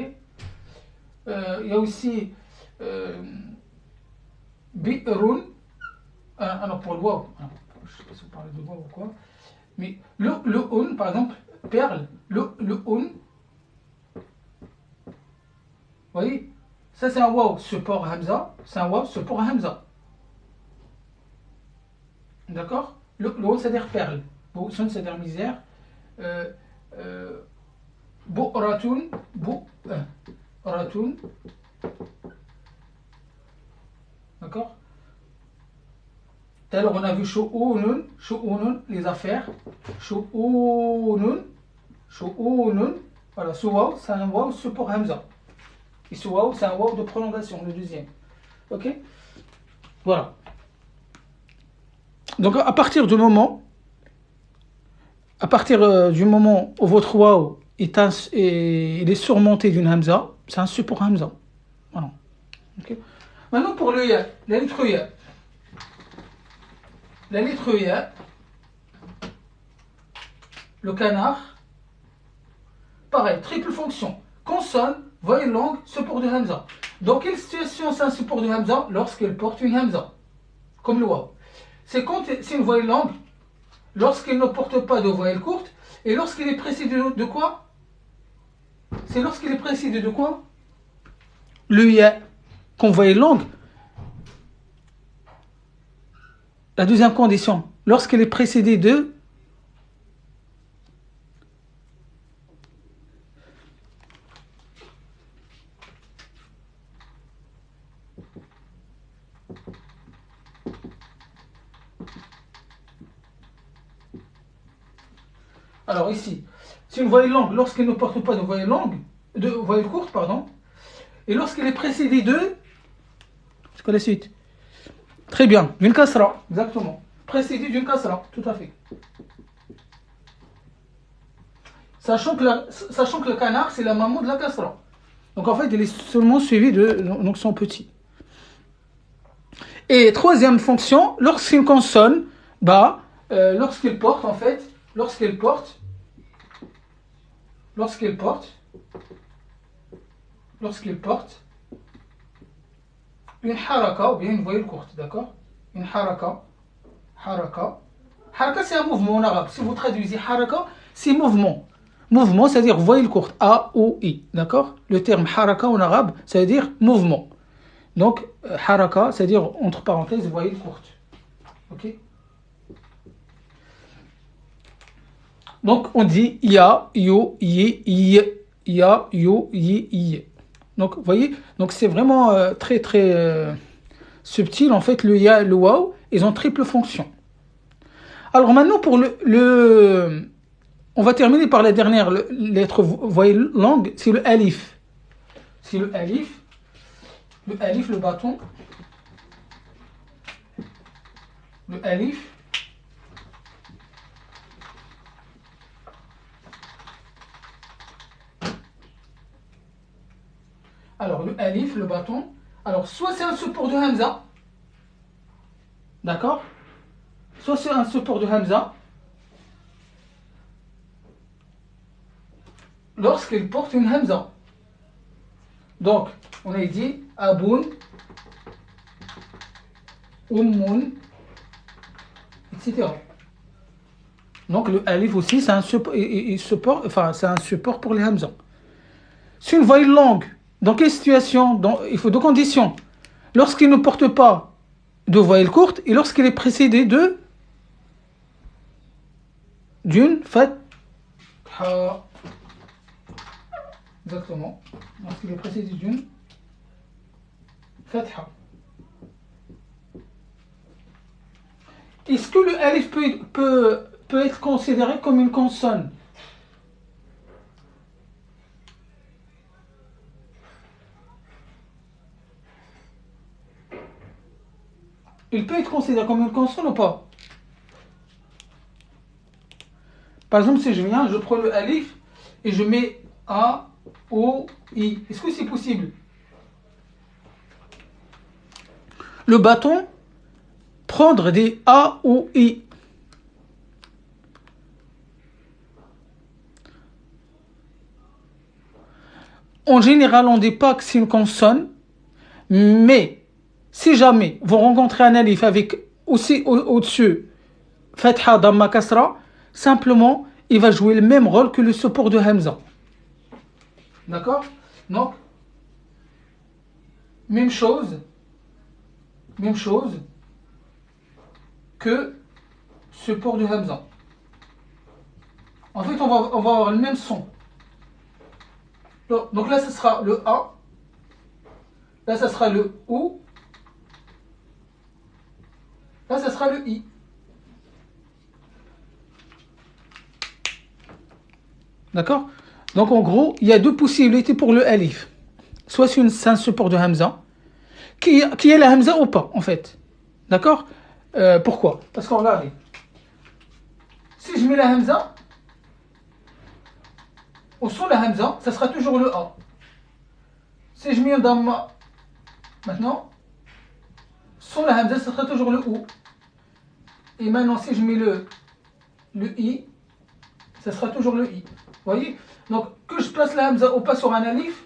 Il y a aussi bi'run. Alors pour le waw, je ne sais pas si vous parlez de waw ou quoi. Mais le un, par exemple, perle, le un. Vous voyez, ça c'est un waw support hamza. C'est un waw support hamza. D'accord. Le haut, c'est-à-dire perle. Son, c'est-à-dire misère. Bo'ratun. Bo'ratun. D'accord. Tout à l'heure, on a vu shu'unun, les affaires. Shu'unun. Voilà, ce waw, c'est un waw support hamza. Et ce waw, c'est un waw de prolongation, le deuxième. Ok. Voilà. Donc à partir du moment où votre waw il est surmonté d'une hamza, c'est un support hamza. Voilà. Okay. Maintenant pour le ya, la lettre ya. La lettre ya, le canard, pareil, triple fonction. Consonne, voyelle longue, support de hamza. Dans quelle situation c'est un support de hamza? Lorsqu'elle porte une hamza, comme le waw. C'est quand c'est une voyelle longue, lorsqu'elle ne porte pas de voyelle courte, et lorsqu'elle est précédée de quoi? C'est lorsqu'elle est précédée de quoi? Le ya, qu'on voyelle longue. La deuxième condition, lorsqu'elle est précédée de... Alors ici, c'est une voyelle longue lorsqu'elle ne porte pas de voyelle longue, de voyelle courte, pardon, et lorsqu'elle est précédée de... C'est quoi la suite? Très bien, d'une kasra, exactement. Précédée d'une kasra, tout à fait. Sachant que le canard, c'est la maman de la kasra. Donc en fait, il est seulement suivi de donc son petit. Et troisième fonction, lorsqu'une consonne, lorsqu'elle porte, en fait, lorsqu'elle porte une haraka ou bien une voyelle courte, d'accord? Une haraka. Haraka, c'est un mouvement en arabe. Si vous traduisez haraka, c'est mouvement. Mouvement, c'est-à-dire voyelle courte, A ou I, d'accord? Le terme haraka en arabe, ça veut dire mouvement. Donc, haraka, c'est-à-dire, entre parenthèses, voyelle courte. Ok? Donc, on dit ya, yo, yi, yi. Ya, yo, yi, yi. Donc, vous voyez? Donc, c'est vraiment très, très subtil. En fait, le ya et le waw, ils ont triple fonction. Alors, maintenant, pour on va terminer par la dernière lettre voyelle longue, c'est le alif. C'est le alif. Le alif, le bâton. Le alif. Alors, le alif, le bâton. Alors, soit c'est un support de Hamza. D'accord? Soit c'est un support de Hamza. Lorsqu'il porte une Hamza. Donc, on a dit Aboun, Ummun, etc. Donc, le alif aussi, c'est un support, enfin, c'est un support pour les Hamza. C'est une voyelle longue. Dans quelle situation? Il faut deux conditions. Lorsqu'il ne porte pas de voyelle courte et lorsqu'il est précédé d'une fatha. Exactement. Lorsqu'il est précédé d'une fatha. Est-ce que le alif peut être considéré comme une consonne? Il peut être considéré comme une consonne ou pas? Par exemple, si je viens, je prends le alif et je mets A, O, I. Est-ce que c'est possible? Le bâton, prendre des A ou I. En général, on dit pas que c'est une consonne, mais si jamais vous rencontrez un alif avec aussi au-dessus Fatha, Damma, Kasra, simplement, il va jouer le même rôle que le support de Hamza. D'accord? Donc, même chose que support de Hamza. En fait, on va avoir le même son. Donc là, ce sera le A. Là, ce sera le OU. Là, ce sera le I. D'accord? Donc, en gros, il y a deux possibilités pour le alif. Soit c'est un support de Hamza, qui est la Hamza ou pas, en fait. D'accord? Pourquoi? Parce qu'on regarde. Si je mets la Hamza, au son la Hamza, ça sera toujours le A. Si je mets un Damma, maintenant, sans la Hamza, ça sera toujours le OU. Et maintenant, si je mets le I, ça sera toujours le I. Vous voyez? Donc, que je place la Hamza ou pas sur un alif,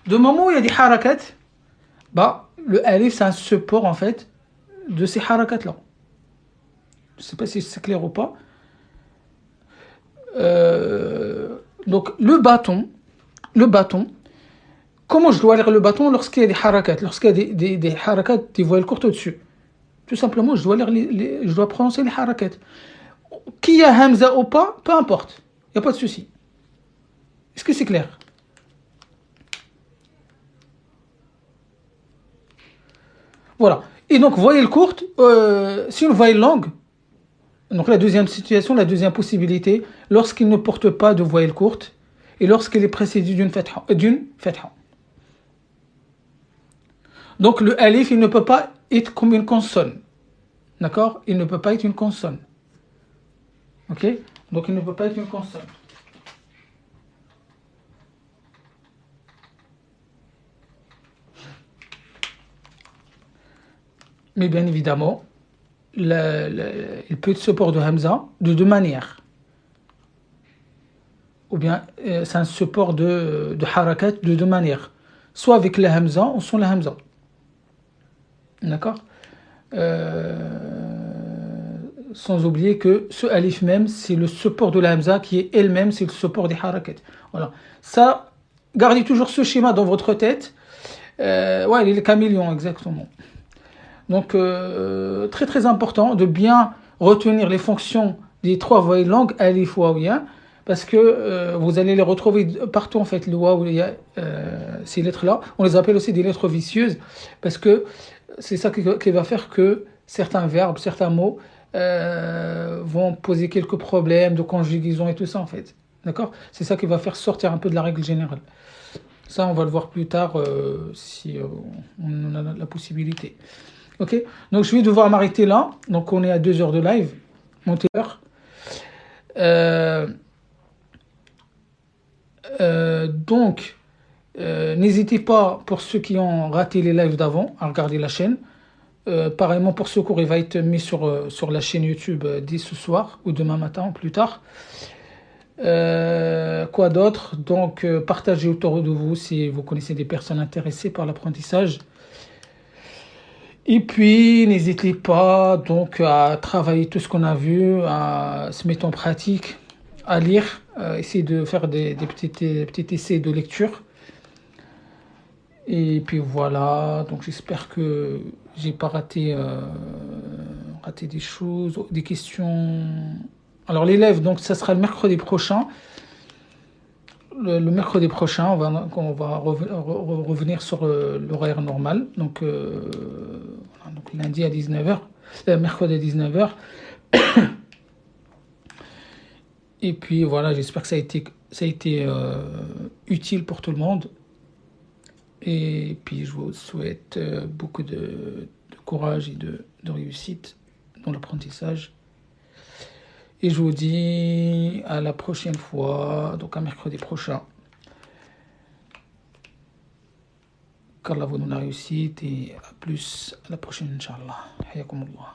de moment où il y a des harakat, bah, le alif, c'est un support, en fait, de ces harakats-là. Je ne sais pas si c'est clair ou pas. Donc, le bâton, comment je dois lire le bâton lorsqu'il y a des harakats, lorsqu'il y a des harakats, des voyelles courtes au-dessus? Tout simplement, je dois prononcer les harakats. Qu'il y a Hamza ou pas, peu importe. Il n'y a pas de souci. Est-ce que c'est clair? Voilà. Et donc, voyelle courte, c'est une voyelle longue. Donc, la deuxième situation, la deuxième possibilité, lorsqu'il ne porte pas de voyelle courte et lorsqu'il est précédé d'une fatha. Donc, le alif, il ne peut pas être comme une consonne. D'accord? Il ne peut pas être une consonne. Ok? Donc, il ne peut pas être une consonne. Mais bien évidemment, il peut être support de Hamza de deux manières. Ou bien, c'est un support de harakat de deux manières. Soit avec la Hamza ou sans la Hamza. D'accord? Sans oublier que ce alif même, c'est le support de la Hamza qui est elle-même, c'est le support des harakat. Voilà. Ça, gardez toujours ce schéma dans votre tête. Ouais, il est le caméléon, exactement. Donc, très très important de bien retenir les fonctions des trois voyelles longues, alif, waw, ya, parce que vous allez les retrouver partout en fait, le waw, ya, ces lettres-là. On les appelle aussi des lettres vicieuses, parce que c'est ça qui va faire que certains verbes, certains mots vont poser quelques problèmes de conjugaison et tout ça en fait. D'accord? C'est ça qui va faire sortir un peu de la règle générale. Ça, on va le voir plus tard si on a la possibilité. Ok, donc je vais devoir m'arrêter là. Donc on est à 2 heures de live. Montez l'heure. Donc, N'hésitez pas, pour ceux qui ont raté les lives d'avant, à regarder la chaîne. Pareillement pour ce cours, il va être mis sur la chaîne YouTube dès ce soir ou demain matin ou plus tard. Quoi d'autre? Donc, partagez autour de vous si vous connaissez des personnes intéressées par l'apprentissage. Et puis, n'hésitez pas donc à travailler tout ce qu'on a vu, à se mettre en pratique, à lire, essayer de faire des petits essais de lecture. Et puis voilà, donc j'espère que j'ai pas raté des choses, des questions. Alors l'élève, donc ça sera le mercredi prochain. Le mercredi prochain, on va revenir sur l'horaire normal. Donc, voilà, donc lundi à 19h, mercredi à 19h. Et puis voilà, j'espère que ça a été utile pour tout le monde. Et puis je vous souhaite beaucoup de courage et de réussite dans l'apprentissage. Et je vous dis à la prochaine fois, donc à mercredi prochain. qu'Allah vous donne la réussite et à plus à la prochaine, Inch'Allah. Hayakumullah.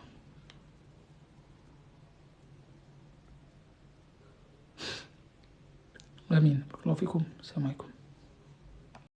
Amin. Barakallahu fikum. Assalamu alaikum.